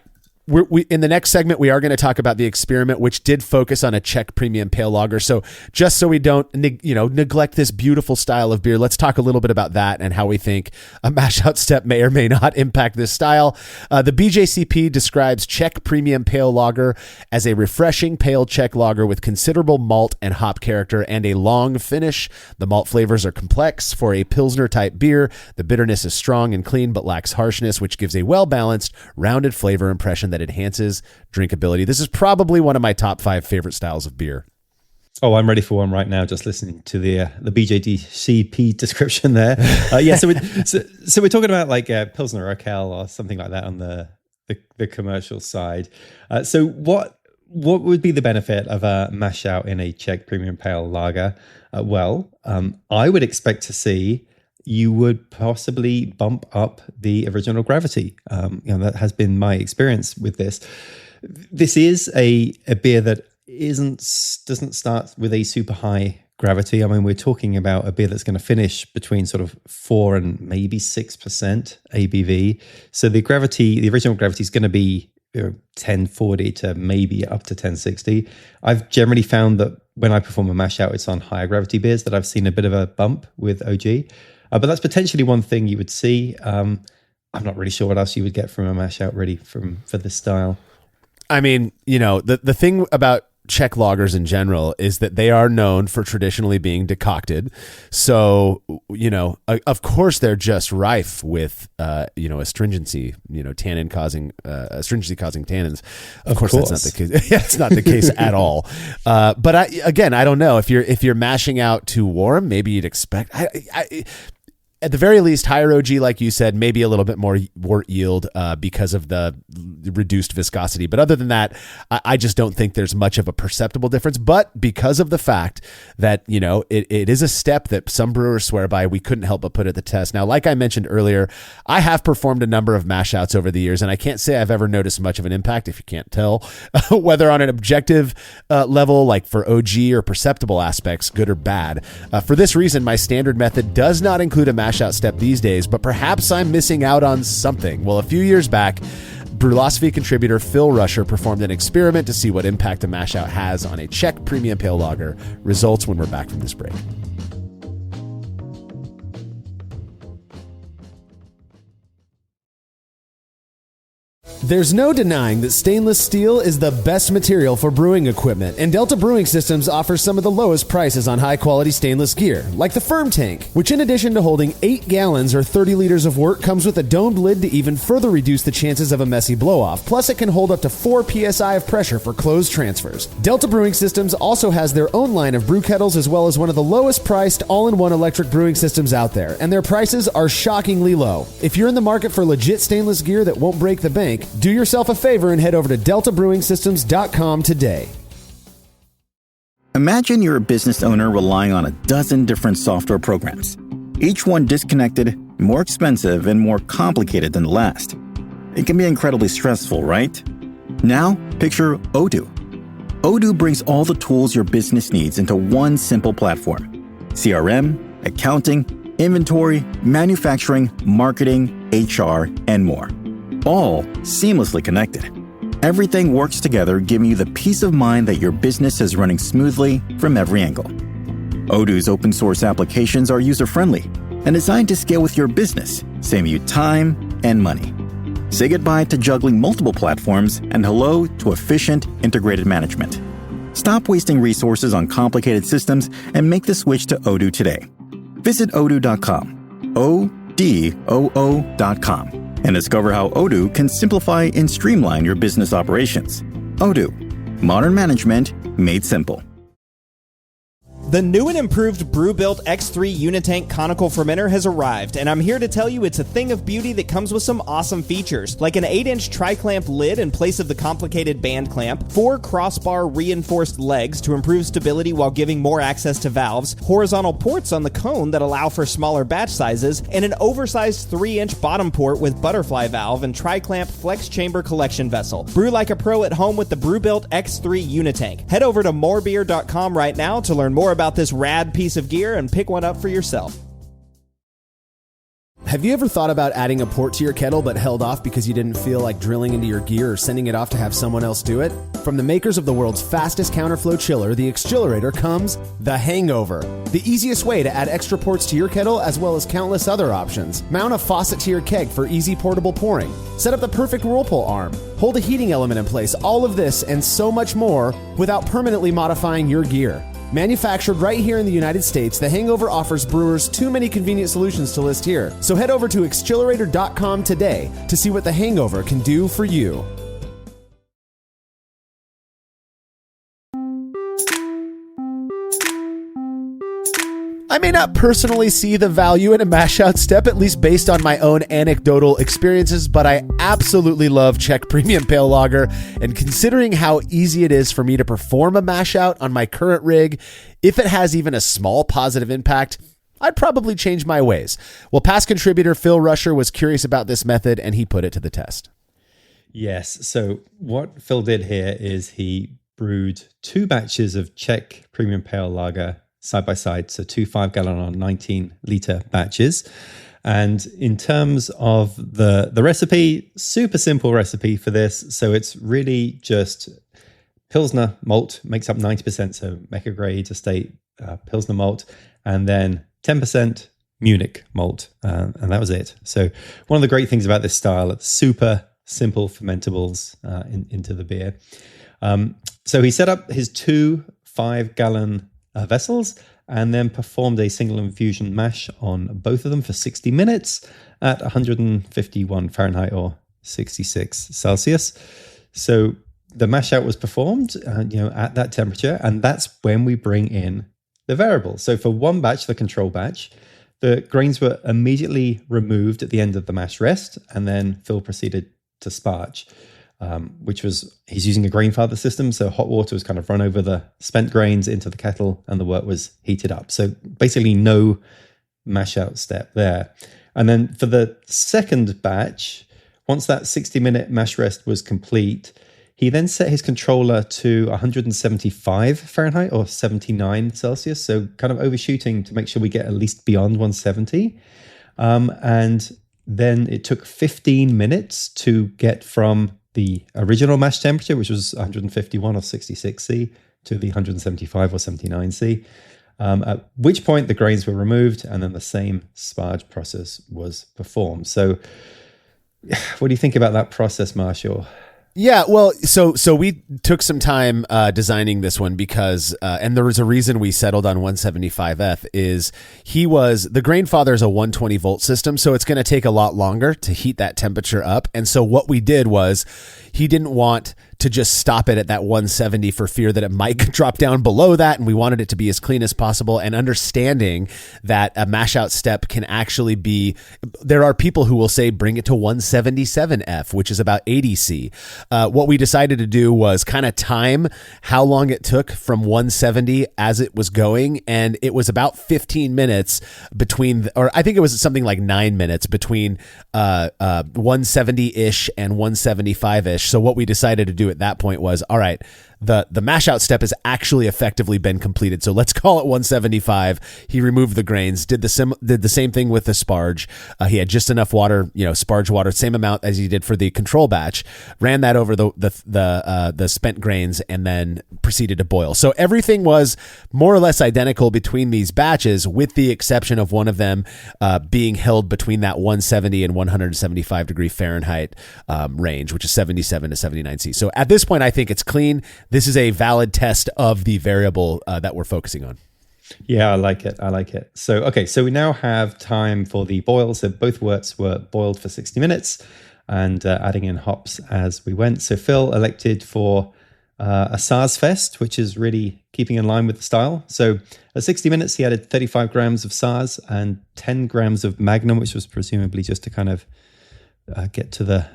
We in the next segment, we are going to talk about the experiment, which did focus on a Czech Premium Pale lager. So just so we don't, neglect this beautiful style of beer, let's talk a little bit about that and how we think a mash out step may or may not impact this style. The BJCP describes Czech Premium Pale lager as a refreshing pale Czech lager with considerable malt and hop character and a long finish. The malt flavors are complex for a Pilsner type beer. The bitterness is strong and clean, but lacks harshness, which gives a well-balanced, rounded flavor impression that enhances drinkability. This is probably one of my top 5 favorite styles of beer. Oh, I'm ready for one right now, just listening to the BJCP description there. So we're talking about like Pilsner Urquell or something like that on the commercial side. So what would be the benefit of a mash out in a Czech Premium Pale lager? I would expect to see you would possibly bump up the original gravity. That has been my experience with this. This is a beer that doesn't start with a super high gravity. I mean, we're talking about a beer that's going to finish between sort of 4 and maybe 6% ABV. So the original gravity is going to be 1040 to maybe up to 1060. I've generally found that when I perform a mash out, it's on higher gravity beers that I've seen a bit of a bump with OG. But that's potentially one thing you would see. I'm not really sure what else you would get from a mash out really for this style. I mean, the thing about Czech lagers in general is that they are known for traditionally being decocted. So, of course they're just rife with, astringency, astringency causing tannins. Of course that's not the case. Yeah, it's not the case at all. But I don't know if you're mashing out too warm, maybe you'd expect, at the very least, higher OG, like you said, maybe a little bit more wort yield because of the reduced viscosity. But other than that, I just don't think there's much of a perceptible difference. But because of the fact that, it is a step that some brewers swear by, we couldn't help but put it to the test. Now, like I mentioned earlier, I have performed a number of mash outs over the years, and I can't say I've ever noticed much of an impact, if you can't tell, whether on an objective level, like for OG, or perceptible aspects, good or bad. For this reason, my standard method does not include a mash out step these days, but perhaps I'm missing out on something. Well, a few years back, Brewlosophy contributor Phil Rusher performed an experiment to see what impact a mash out has on a Czech Premium Pale lager. Results when we're back from this break. There's no denying that stainless steel is the best material for brewing equipment, and Delta Brewing Systems offers some of the lowest prices on high-quality stainless gear, like the Firm Tank, which in addition to holding 8 gallons or 30 liters of wort, comes with a domed lid to even further reduce the chances of a messy blow-off. Plus, it can hold up to 4 psi of pressure for closed transfers. Delta Brewing Systems also has their own line of brew kettles, as well as one of the lowest-priced all-in-one electric brewing systems out there, and their prices are shockingly low. If you're in the market for legit stainless gear that won't break the bank, do yourself a favor and head over to deltabrewingsystems.com today. Imagine you're a business owner relying on a dozen different software programs, each one disconnected, more expensive, and more complicated than the last. It can be incredibly stressful, right? Now, picture Odoo. Odoo brings all the tools your business needs into one simple platform. CRM, accounting, inventory, manufacturing, marketing, HR, and more. All seamlessly connected. Everything works together, giving you the peace of mind that your business is running smoothly from every angle. Odoo's open source applications are user-friendly and designed to scale with your business, saving you time and money. Say goodbye to juggling multiple platforms and hello to efficient, integrated management. Stop wasting resources on complicated systems and make the switch to Odoo today. Visit odoo.com, ODOO.com, and discover how Odoo can simplify and streamline your business operations. Odoo, modern management made simple. The new and improved Brewbuilt X3 Unitank conical fermenter has arrived, and I'm here to tell you it's a thing of beauty that comes with some awesome features, like an 8-inch tri-clamp lid in place of the complicated band clamp, 4 crossbar reinforced legs to improve stability while giving more access to valves, horizontal ports on the cone that allow for smaller batch sizes, and an oversized 3-inch bottom port with butterfly valve and tri-clamp flex chamber collection vessel. Brew like a pro at home with the Brewbuilt X3 Unitank. Head over to morebeer.com right now to learn more about this rad piece of gear and pick one up for yourself. Have you ever thought about adding a port to your kettle but held off because you didn't feel like drilling into your gear or sending it off to have someone else do it? From the makers of the world's fastest counterflow chiller, the Xchillerator, comes the Hangover, the easiest way to add extra ports to your kettle as well as countless other options. Mount a faucet to your keg for easy portable pouring. Set up the perfect whirlpool arm. Hold a heating element in place. All of this and so much more without permanently modifying your gear. Manufactured right here in the United States, the Hangover offers brewers too many convenient solutions to list here. So head over to xchillerator.com today to see what the Hangover can do for you. I may not personally see the value in a Mashout step, at least based on my own anecdotal experiences, but I absolutely love Czech Premium Pale Lager, and considering how easy it is for me to perform a Mashout on my current rig, if it has even a small positive impact, I'd probably change my ways. Well, past contributor Phil Rusher was curious about this method, and he put it to the test. Yes, so what Phil did here is he brewed 2 batches of Czech Premium Pale Lager side by side, so 2 5-gallon or 19-liter batches. And in terms of the recipe, super simple recipe for this. So it's really just Pilsner malt, makes up 90%, so Mecca grade estate Pilsner malt, and then 10% Munich malt, and that was it. So one of the great things about this style, it's super simple fermentables into the beer. So he set up his 2 5-gallon vessels and then performed a single infusion mash on both of them for 60 minutes at 151 Fahrenheit or 66 Celsius. So the mash out was performed at that temperature, and that's when we bring in the variables. So for one batch, the control batch, the grains were immediately removed at the end of the mash rest, and then Phil proceeded to sparge. Which was, he's using a grain father system, so hot water was kind of run over the spent grains into the kettle and the wort was heated up. So basically no mash out step there. And then for the second batch, once that 60-minute mash rest was complete, he then set his controller to 175 Fahrenheit or 79 Celsius, so kind of overshooting to make sure we get at least beyond 170. And then it took 15 minutes to get from the original mash temperature, which was 151 or 66 C, to the 175 or 79 C, at which point the grains were removed and then the same sparge process was performed. So What do you think about that process, Marshall? Yeah, well, so we took some time designing this one because, and there was a reason we settled on 175F. Is the Grainfather is a 120 volt system, so it's going to take a lot longer to heat that temperature up. And so what we did was, he didn't want to just stop it at that 170 for fear that it might drop down below that, and we wanted it to be as clean as possible. And understanding that a mash out step can actually be, there are people who will say bring it to 177F, which is about 80 C. What we decided to do was kind of time how long it took from 170 as it was going, and it was about 15 minutes between, or I think it was something like 9 minutes between 170-ish and 175-ish. So what we decided to do at that point was, all right, the mash out step has actually effectively been completed. So let's call it 175. He removed the grains, did the same thing with the sparge. He had just enough water, sparge water, same amount as he did for the control batch, ran that over the spent grains, and then proceeded to boil. So everything was more or less identical between these batches, with the exception of one of them being held between that 170 and 175 degree Fahrenheit range, which is 77 to 79 C. So at this point, I think it's clean. This is a valid test of the variable that we're focusing on. Yeah, I like it. So, okay, so we now have time for the boil. So both worts were boiled for 60 minutes and adding in hops as we went. So Phil elected for a Saaz Fest, which is really keeping in line with the style. So at 60 minutes, he added 35 grams of Saaz and 10 grams of Magnum, which was presumably just to kind of get to the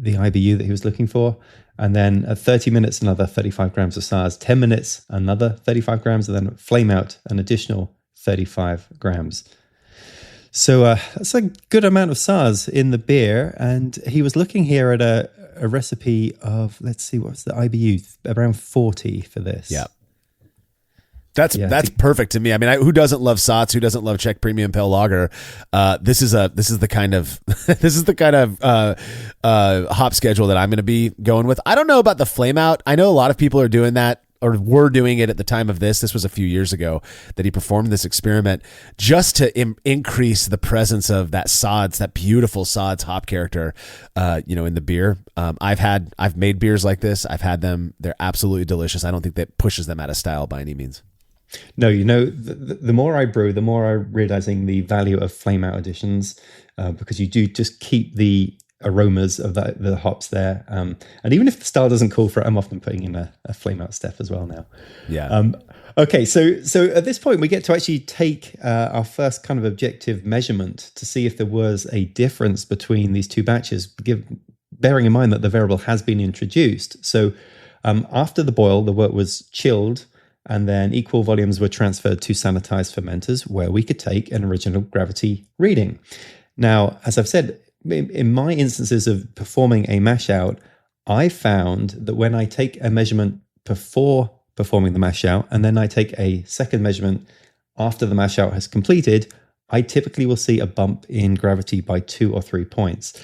IBU that he was looking for. And then at 30 minutes, another 35 grams of Saaz, 10 minutes, another 35 grams, and then flame out an additional 35 grams. So that's a good amount of Saaz in the beer. And he was looking here at a recipe of, let's see, what's the IBU? Around 40 for this. Yeah. That's perfect to me. I mean, who doesn't love Saaz? Who doesn't love Czech Premium Pale Lager? This is the kind of hop schedule that I'm going to be going with. I don't know about the flame out. I know a lot of people are doing that, or were doing it at the time of this. This was a few years ago that he performed this experiment just to increase the presence of that Saaz, that beautiful Saaz hop character, in the beer. I've made beers like this. I've had them. They're absolutely delicious. I don't think that pushes them out of style by any means. No, the more I brew, the more I'm realizing the value of flame out additions, because you do just keep the aromas of the hops there. And even if the style doesn't call for it, I'm often putting in a flame out step as well now. Yeah. Okay, so at this point, we get to actually take our first kind of objective measurement to see if there was a difference between these two batches, bearing in mind that the variable has been introduced. So after the boil, the wort was chilled, and then equal volumes were transferred to sanitized fermenters where we could take an original gravity reading. Now, as I've said, in my instances of performing a mash out, I found that when I take a measurement before performing the mash out, and then I take a second measurement after the mash out has completed, I typically will see a bump in gravity by 2 or 3 points.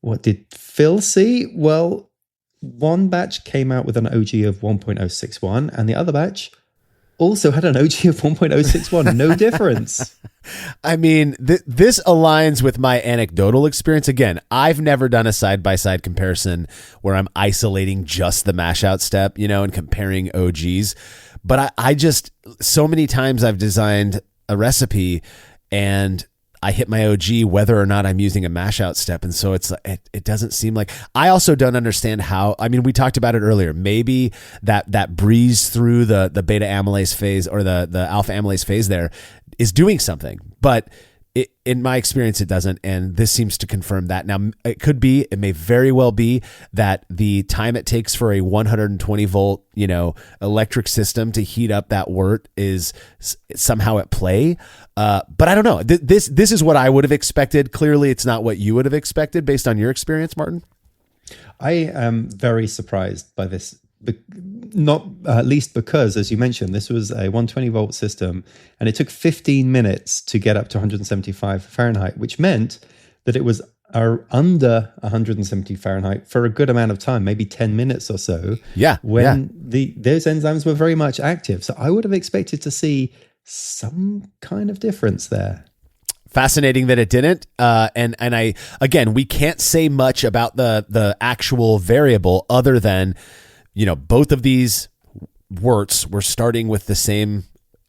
What did Phil see? Well, one batch came out with an OG of 1.061, and the other batch also had an OG of 1.061. No difference. I mean, this aligns with my anecdotal experience. Again, I've never done a side-by-side comparison where I'm isolating just the mash out step, and comparing OGs. But I just, so many times I've designed a recipe and I hit my OG whether or not I'm using a mash out step. And so it doesn't seem like, I also don't understand how, I mean, we talked about it earlier. Maybe that breeze through the beta amylase phase or the alpha amylase phase there is doing something, but in my experience, it doesn't. And this seems to confirm that. Now, it may very well be that the time it takes for a 120 volt, electric system to heat up that wort is somehow at play. But I don't know. This is what I would have expected. Clearly, it's not what you would have expected based on your experience, Martin. I am very surprised by this. Not least because, as you mentioned, this was a 120 volt system, and it took 15 minutes to get up to 175 Fahrenheit, which meant that it was under 170 Fahrenheit for a good amount of time, maybe 10 minutes or so. Yeah. When those enzymes were very much active. So I would have expected to see some kind of difference there. Fascinating that it didn't. And I, again, we can't say much about the actual variable other than, both of these worts were starting with the same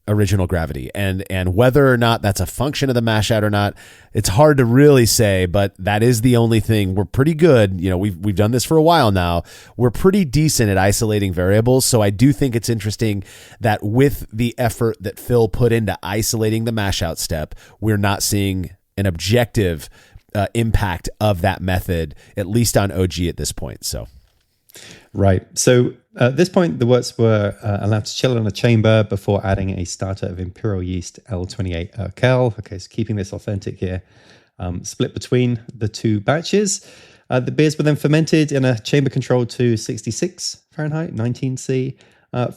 original gravity, and whether or not that's a function of the Mashout or not, it's hard to really say, but that is the only thing. We're pretty good. We've done this for a while now. We're pretty decent at isolating variables. So I do think it's interesting that with the effort that Phil put into isolating the Mashout step, we're not seeing an objective impact of that method, at least on OG at this point. So. Right. So at this point, the worts were allowed to chill in a chamber before adding a starter of Imperial Yeast L28 Urquell. Okay, so keeping this authentic here. Split between the two batches. The beers were then fermented in a chamber controlled to 66 Fahrenheit, 19C,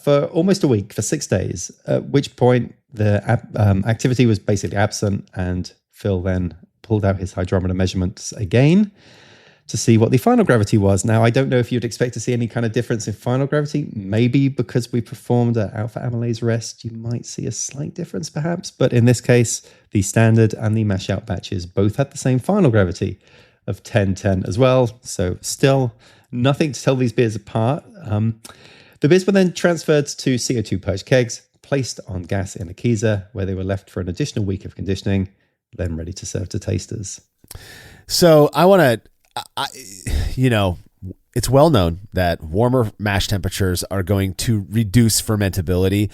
for almost a week, for 6 days, at which point the activity was basically absent, and Phil then pulled out his hydrometer measurements again to see what the final gravity was. Now, I don't know if you'd expect to see any kind of difference in final gravity. Maybe because we performed an alpha amylase rest, you might see a slight difference perhaps. But in this case, the standard and the Mashout batches both had the same final gravity of 1010 as well. So still nothing to tell these beers apart. The beers were then transferred to CO2 purged kegs, placed on gas in a Keezer, where they were left for an additional week of conditioning, then ready to serve to tasters. So I want to, it's well known that warmer mash temperatures are going to reduce fermentability.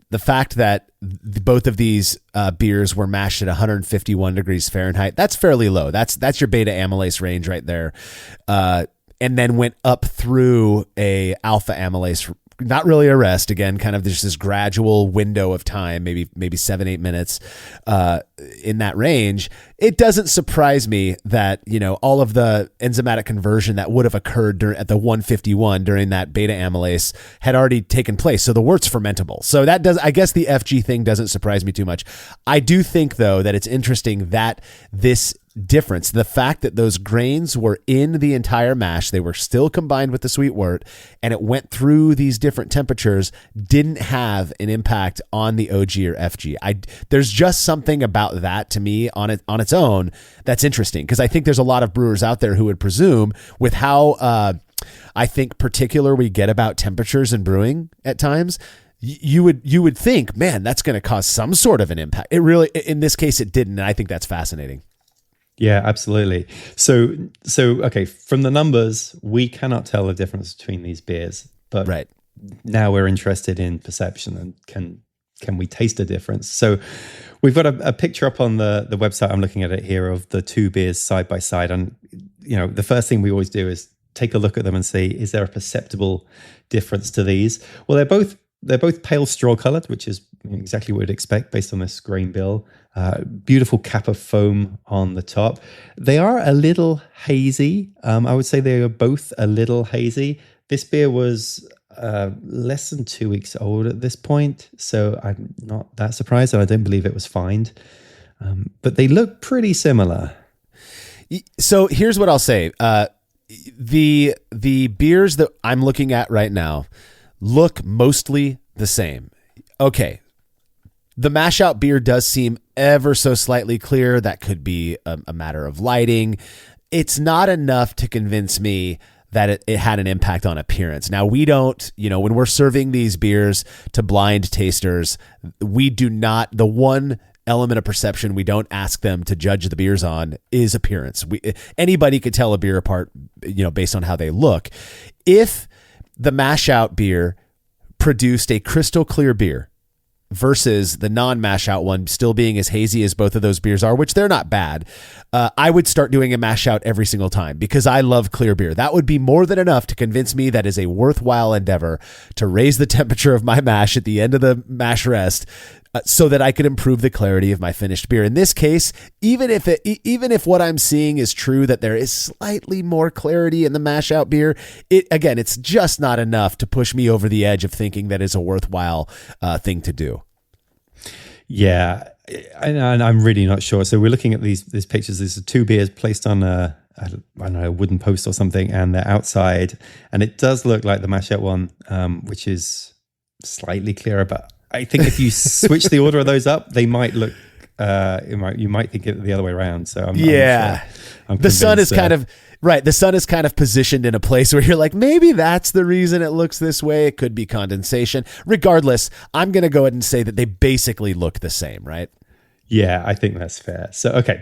The fact that both of these beers were mashed at 151 degrees Fahrenheit, that's fairly low. That's your beta amylase range right there. And then went up through a alpha amylase, not really a rest, again, kind of just this gradual window of time, maybe 7-8 minutes in that range. It doesn't surprise me that, all of the enzymatic conversion that would have occurred at the 151 during that beta amylase had already taken place. So the wort's fermentable. So I guess the FG thing doesn't surprise me too much. I do think though that it's interesting that this difference, the fact that those grains were in the entire mash, they were still combined with the sweet wort, and it went through these different temperatures, didn't have an impact on the OG or FG. There's just something about that to me on its own that's interesting, because I think there's a lot of brewers out there who would presume, with how I think particular we get about temperatures in brewing at times, you would think, man, that's going to cause some sort of an impact. It really, in this case, it didn't, and I think that's fascinating. Yeah, absolutely. So okay, from the numbers, we cannot tell the difference between these beers, but right now we're interested in perception and can we taste a difference? So we've got a picture up on the website. I'm looking at it here of the two beers side by side, and the first thing we always do is take a look at them and see, is there a perceptible difference to these? Well, they're both pale straw colored, which is exactly what we'd expect based on this grain bill. Beautiful cap of foam on the top. They are a little hazy. I would say they are both a little hazy. This beer was less than 2 weeks old at this point, so I'm not that surprised, and I don't believe it was fined. But they look pretty similar. So here's what I'll say. The beers that I'm looking at right now look mostly the same. Okay. The Mashout beer does seem ever so slightly clear. That could be a matter of lighting. It's not enough to convince me that it had an impact on appearance. Now, we don't, when we're serving these beers to blind tasters, we do not, the one element of perception we don't ask them to judge the beers on is appearance. Anybody could tell a beer apart, based on how they look. If the Mashout beer produced a crystal clear beer versus the non-Mashout one still being as hazy as both of those beers are, which they're not bad, I would start doing a Mashout every single time because I love clear beer. That would be more than enough to convince me that is a worthwhile endeavor to raise the temperature of my mash at the end of the mash rest so that I could improve the clarity of my finished beer. In this case, even if what I'm seeing is true, that there is slightly more clarity in the Mashout beer, it's just not enough to push me over the edge of thinking that is a worthwhile thing to do. Yeah, and I'm really not sure. So we're looking at these pictures. These are two beers placed on a wooden post or something, and they're outside. And it does look like the Mashout one, which is slightly clearer. But I think if you switch the order of those up, they might look you might think it the other way around. So I'm yeah, I'm the sun is convinced, kind of right. The sun is kind of positioned in a place where you're like, maybe that's the reason it looks this way. It could be condensation. Regardless, I'm going to go ahead and say that they basically look the same, right? Yeah, I think that's fair. So, okay.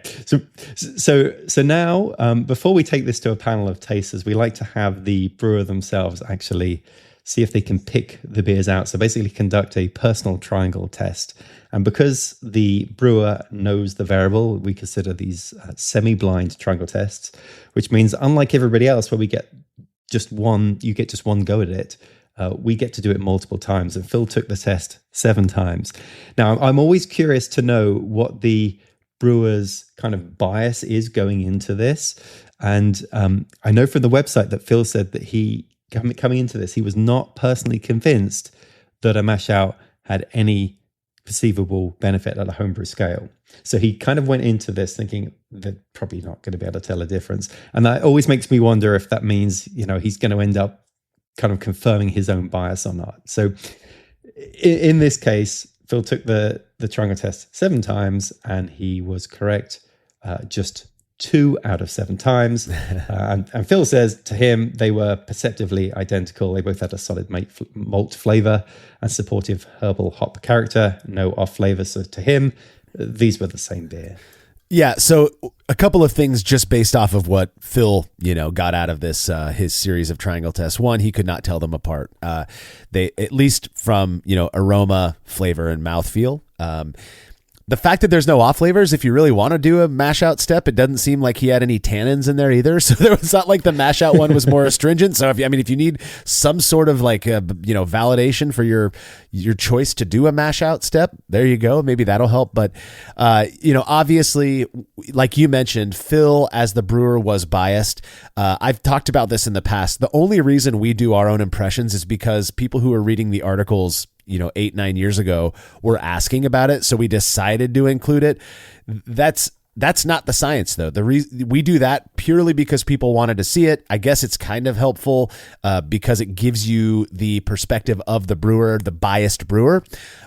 So now, before we take this to a panel of tasters, we like to have the brewer themselves actually see if they can pick the beers out. So basically conduct a personal triangle test. And because the brewer knows the variable, we consider these semi-blind triangle tests, which means unlike everybody else where we get just one, you get just one go at it, we get to do it multiple times. And Phil took the test 7 times. Now, I'm always curious to know what the brewer's kind of bias is going into this. And I know from the website that Phil said that he, coming into this, he was not personally convinced that a Mashout had any perceivable benefit at a homebrew scale. So he kind of went into this thinking they're probably not going to be able to tell a difference. And that always makes me wonder if that means, he's going to end up kind of confirming his own bias or not. So in this case, Phil took the triangle test 7 times and he was correct just 2 out of 7 times. And Phil says to him, they were perceptively identical. They both had a solid malt flavor and supportive herbal hop character, no off flavor. So to him, these were the same beer. Yeah, so a couple of things just based off of what Phil, got out of this his series of triangle tests. One, he could not tell them apart. They, at least from aroma, flavor, and mouthfeel. The fact that there's no off flavors, if you really want to do a mash out step, it doesn't seem like he had any tannins in there either. So there was not like the mash out one was more astringent. So if you need some sort of validation for your choice to do a mash out step, there you go. Maybe that'll help. But obviously, like you mentioned, Phil as the brewer was biased. I've talked about this in the past. The only reason we do our own impressions is because people who are reading the articles 8-9 years ago were asking about it. So we decided to include it. That's not the science though. We do that purely because people wanted to see it. I guess it's kind of helpful because it gives you the perspective of the brewer, the biased brewer.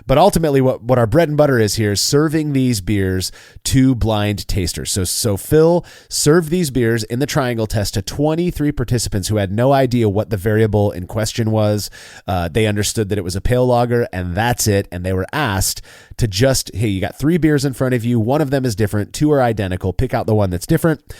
But ultimately what our bread and butter is here is serving these beers to blind tasters. So Phil served these beers in the triangle test to 23 participants who had no idea what the variable in question was. They understood that it was a pale lager and that's it. And they were asked to just, hey, you got 3 beers in front of you. One of them is different. 2 are identical. Pick out the one that's different.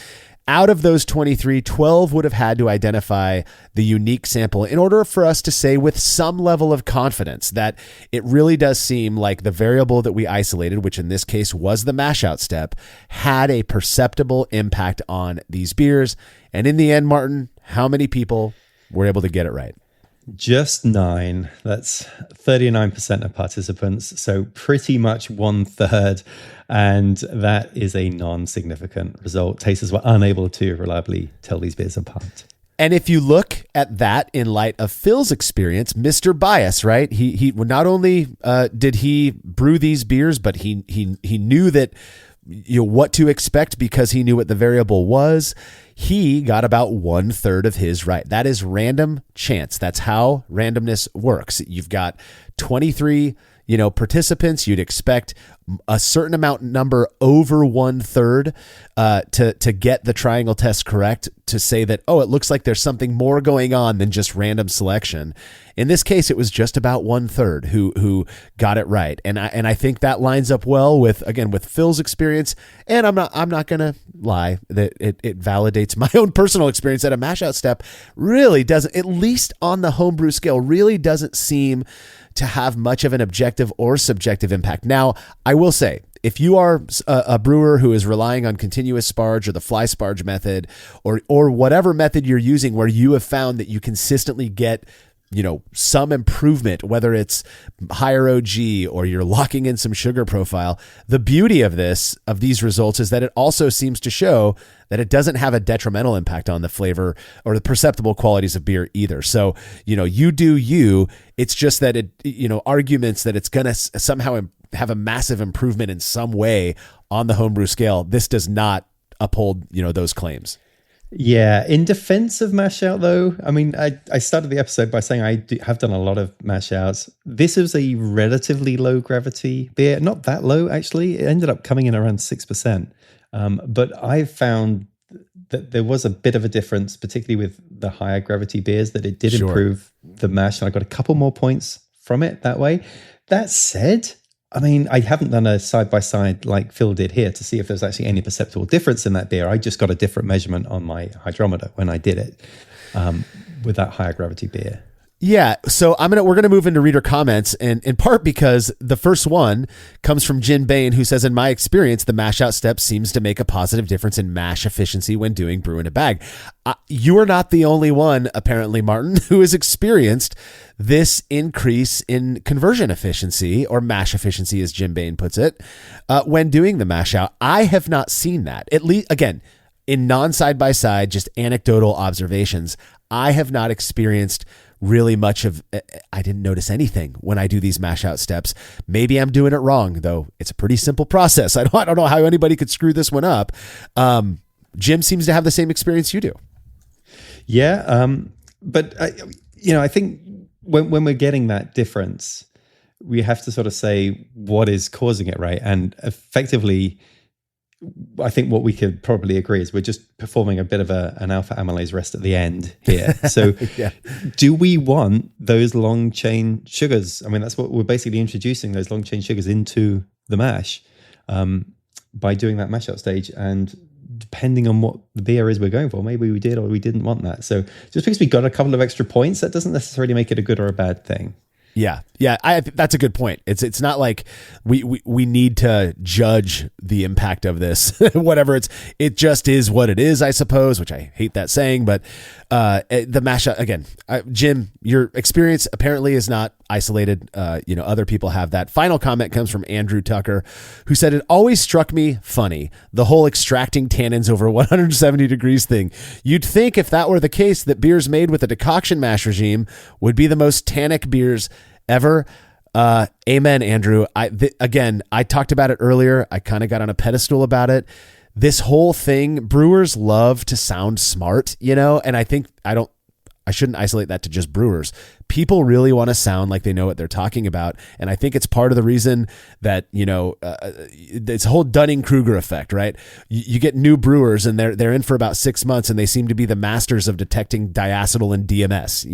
Out of those 23, 12 would have had to identify the unique sample in order for us to say with some level of confidence that it really does seem like the variable that we isolated, which in this case was the mash out step, had a perceptible impact on these beers. And in the end, Martin, how many people were able to get it right? Just 9. That's 39% of participants. So pretty much 1/3. And that is a non-significant result. Tasters were unable to reliably tell these beers apart. And if you look at that in light of Phil's experience, Mr. Bias, right? He not only did he brew these beers, but he knew that what to expect because he knew what the variable was. He got about 1/3 of his right. That is random chance. That's how randomness works. You've got 23 participants. You'd expect a certain number over 1/3 to get the triangle test correct, to say that, oh, it looks like there's something more going on than just random selection. In this case, it was just about 1/3 who got it right. And I think that lines up well with Phil's experience. And I'm not going to lie that it validates my own personal experience that a mash out step really doesn't, at least on the homebrew scale, really doesn't seem to have much of an objective or subjective impact. Now, I will say, if you are a brewer who is relying on continuous sparge or the fly sparge method or whatever method you're using where you have found that you consistently get some improvement, whether it's higher OG or you're locking in some sugar profile, the beauty of these results is that it also seems to show that it doesn't have a detrimental impact on the flavor or the perceptible qualities of beer either. So, you do you. It's just that arguments that it's going to somehow have a massive improvement in some way on the homebrew scale, this does not uphold, those claims. Yeah, in defense of Mashout, though, I mean, I started the episode by saying have done a lot of Mashouts. This is a relatively low gravity beer, not that low, actually. It ended up coming in around 6%. But I found that there was a bit of a difference, particularly with the higher gravity beers, that it did improve the mash. And I got a couple more points from it that way. That said, I mean, I haven't done a side-by-side like Phil did here to see if there's actually any perceptible difference in that beer. I just got a different measurement on my hydrometer when I did it with that higher gravity beer. Yeah, so we're gonna move into reader comments, and in part because the first one comes from Jin Bain, who says, "In my experience, the mash out step seems to make a positive difference in mash efficiency when doing brew in a bag." You are not the only one, apparently, Martin, who has experienced this increase in conversion efficiency, or mash efficiency, as Jim Bain puts it, when doing the mash out. I have not seen that. At least, again, in non-side-by-side, just anecdotal observations, I have not experienced really much of, I didn't notice anything when I do these mash out steps. Maybe I'm doing it wrong, though. It's a pretty simple process. I don't know how anybody could screw this one up. Jim seems to have the same experience you do. Yeah. But I think when we're getting that difference, we have to sort of say what is causing it, right? And effectively, I think what we could probably agree is we're just performing a bit of an alpha amylase rest at the end here. So yeah. Do we want those long chain sugars? I mean, that's what we're basically introducing, those long chain sugars into the mash by doing that mash out stage. And depending on what the beer is we're going for, maybe we did or we didn't want that. So just because we got a couple of extra points, that doesn't necessarily make it a good or a bad thing. Yeah. That's a good point. It's not like we need to judge the impact of this. Whatever it just is what it is, I suppose. Which I hate that saying, but the mashup again, Jim, your experience apparently is not isolated. Other people have that. Final comment comes from Andrew Tucker, who said, "It always struck me funny, the whole extracting tannins over 170 degrees thing. You'd think if that were the case, that beers made with a decoction mash regime would be the most tannic beers ever." Amen, Andrew. I talked about it earlier. I kind of got on a pedestal about it. This whole thing, brewers love to sound smart, and I think I shouldn't isolate that to just brewers. People really want to sound like they know what they're talking about. And I think it's part of the reason that, it's a whole Dunning-Kruger effect, right? You get new brewers and they're in for about 6 months and they seem to be the masters of detecting diacetyl and DMS,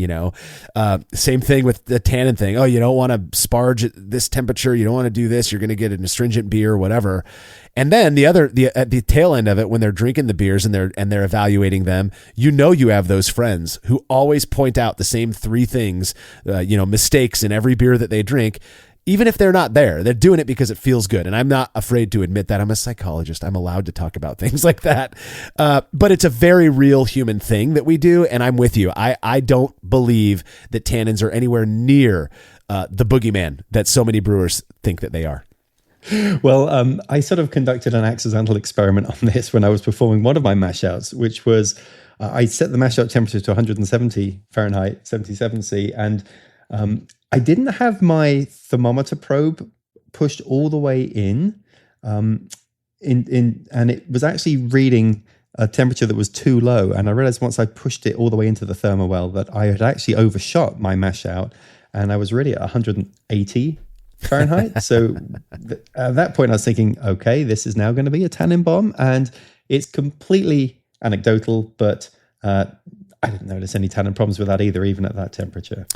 Same thing with the tannin thing. Oh, you don't want to sparge at this temperature. You don't want to do this. You're going to get an astringent beer or whatever. And then at the tail end of it, when they're drinking the beers and they're evaluating them, you have those friends who always point out the same three things, mistakes in every beer that they drink, even if they're not there. They're doing it because it feels good. And I'm not afraid to admit that. I'm a psychologist. I'm allowed to talk about things like that. But it's a very real human thing that we do. And I'm with you. I don't believe that tannins are anywhere near the boogeyman that so many brewers think that they are. Well, I sort of conducted an accidental experiment on this when I was performing one of my mash outs, which was I set the mash out temperature to 170 Fahrenheit, 77 C, and I didn't have my thermometer probe pushed all the way in, and it was actually reading a temperature that was too low. And I realized once I pushed it all the way into the thermowell that I had actually overshot my mash out, and I was really at 180 Fahrenheit. So at that point I was thinking, okay, this is now going to be a tannin bomb. And it's completely anecdotal, but I didn't notice any tannin problems with that either, even at that temperature.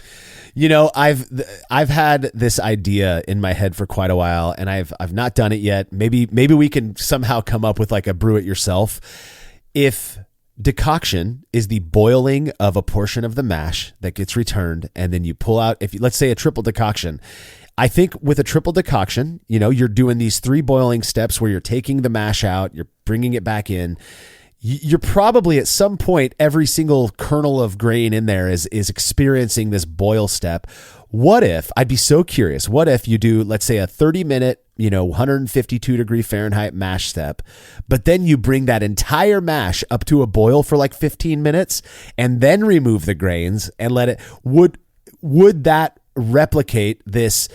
I've had this idea in my head for quite a while, and I've not done it yet. Maybe we can somehow come up with like a brew it yourself. If decoction is the boiling of a portion of the mash that gets returned, and then you pull out, let's say a triple decoction, I think with a triple decoction, you're doing these 3 boiling steps where you're taking the mash out, you're bringing it back in. You're probably at some point, every single kernel of grain in there is experiencing this boil step. What if, I'd be so curious, what if you do, let's say a 30-minute, 152 degree Fahrenheit mash step, but then you bring that entire mash up to a boil for like 15 minutes and then remove the grains and let it, would that replicate this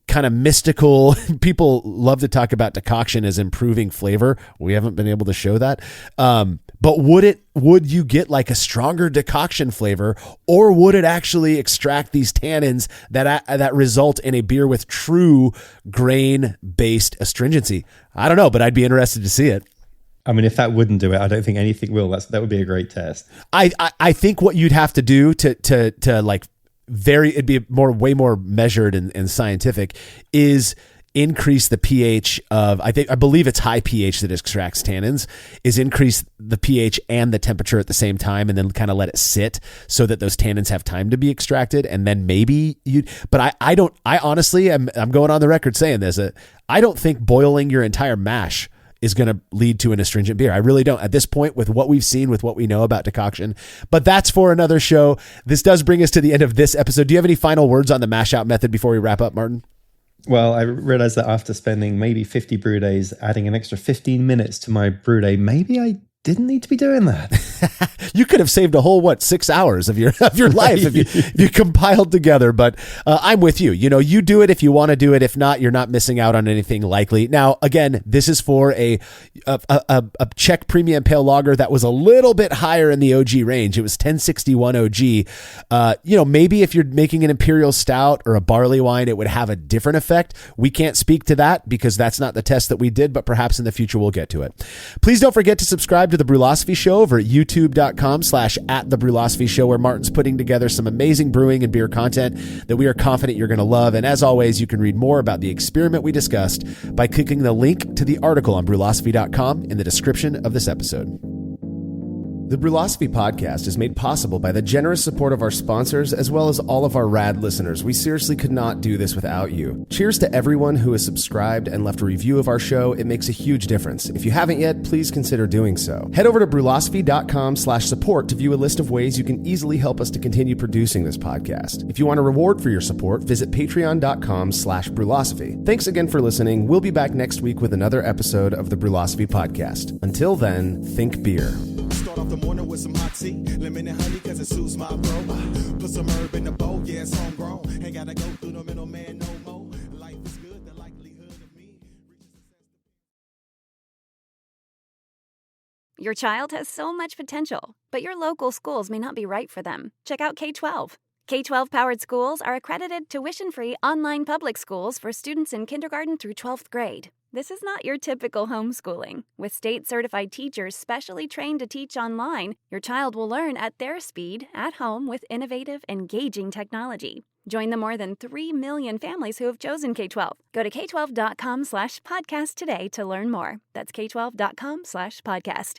kind of mystical. People love to talk about decoction as improving flavor. We haven't been able to show that. But would you get like a stronger decoction flavor, or would it actually extract these tannins that result in a beer with true grain-based astringency? I don't know, but I'd be interested to see it. I mean, if that wouldn't do it, I don't think anything will. That would be a great test. I think what you'd have to do to like it'd be way more measured and scientific, is increase the pH of, I believe it's high pH that extracts tannins, is increase the pH and the temperature at the same time, and then kind of let it sit so that those tannins have time to be extracted. And then maybe but I honestly, I'm going on the record saying this, I don't think boiling your entire mash is going to lead to an astringent beer. I really don't at this point, with what we've seen, with what we know about decoction. But that's for another show. This does bring us to the end of this episode. Do you have any final words on the Mashout method before we wrap up, Martin? Well, I realized that after spending maybe 50 brew days, adding an extra 15 minutes to my brew day, maybe I didn't need to be doing that. You could have saved a whole 6 hours of your life if you compiled together. But I'm with you. You do it if you want to do it. If not, you're not missing out on anything likely. Now, again, this is for a Czech Premium Pale Lager that was a little bit higher in the OG range. It was 1061 OG. Maybe if you're making an imperial stout or a barley wine, it would have a different effect. We can't speak to that because that's not the test that we did, but perhaps in the future we'll get to it. Please don't forget to subscribe to the Brewlosophy Show over at youtube.com/@thebrewlosophy Show, where Martin's putting together some amazing brewing and beer content that we are confident you're going to love. And as always, you can read more about the experiment we discussed by clicking the link to the article on brewlosophy.com in the description of this episode. The Brewlosophy Podcast is made possible by the generous support of our sponsors, as well as all of our rad listeners. We seriously could not do this without you. Cheers to everyone who has subscribed and left a review of our show. It makes a huge difference. If you haven't yet, please consider doing so. Head over to brewlosophy.com/support to view a list of ways you can easily help us to continue producing this podcast. If you want a reward for your support, visit patreon.com/brewlosophy. Thanks again for listening. We'll be back next week with another episode of the Brewlosophy Podcast. Until then, think beer. Start off the morning with some hot tea, lemon and honey cause it suits my bro. Put some herb in the bowl, yeah, it's homegrown. Ain't gotta go through the middleman no more. Life is good, the likelihood of me. Your child has so much potential, but your local schools may not be right for them. Check out K-12. K-12 powered schools are accredited tuition-free online public schools for students in kindergarten through 12th grade. This is not your typical homeschooling. With state-certified teachers specially trained to teach online, your child will learn at their speed, at home, with innovative, engaging technology. Join the more than 3 million families who have chosen K-12. Go to k12.com/podcast today to learn more. That's k12.com/podcast.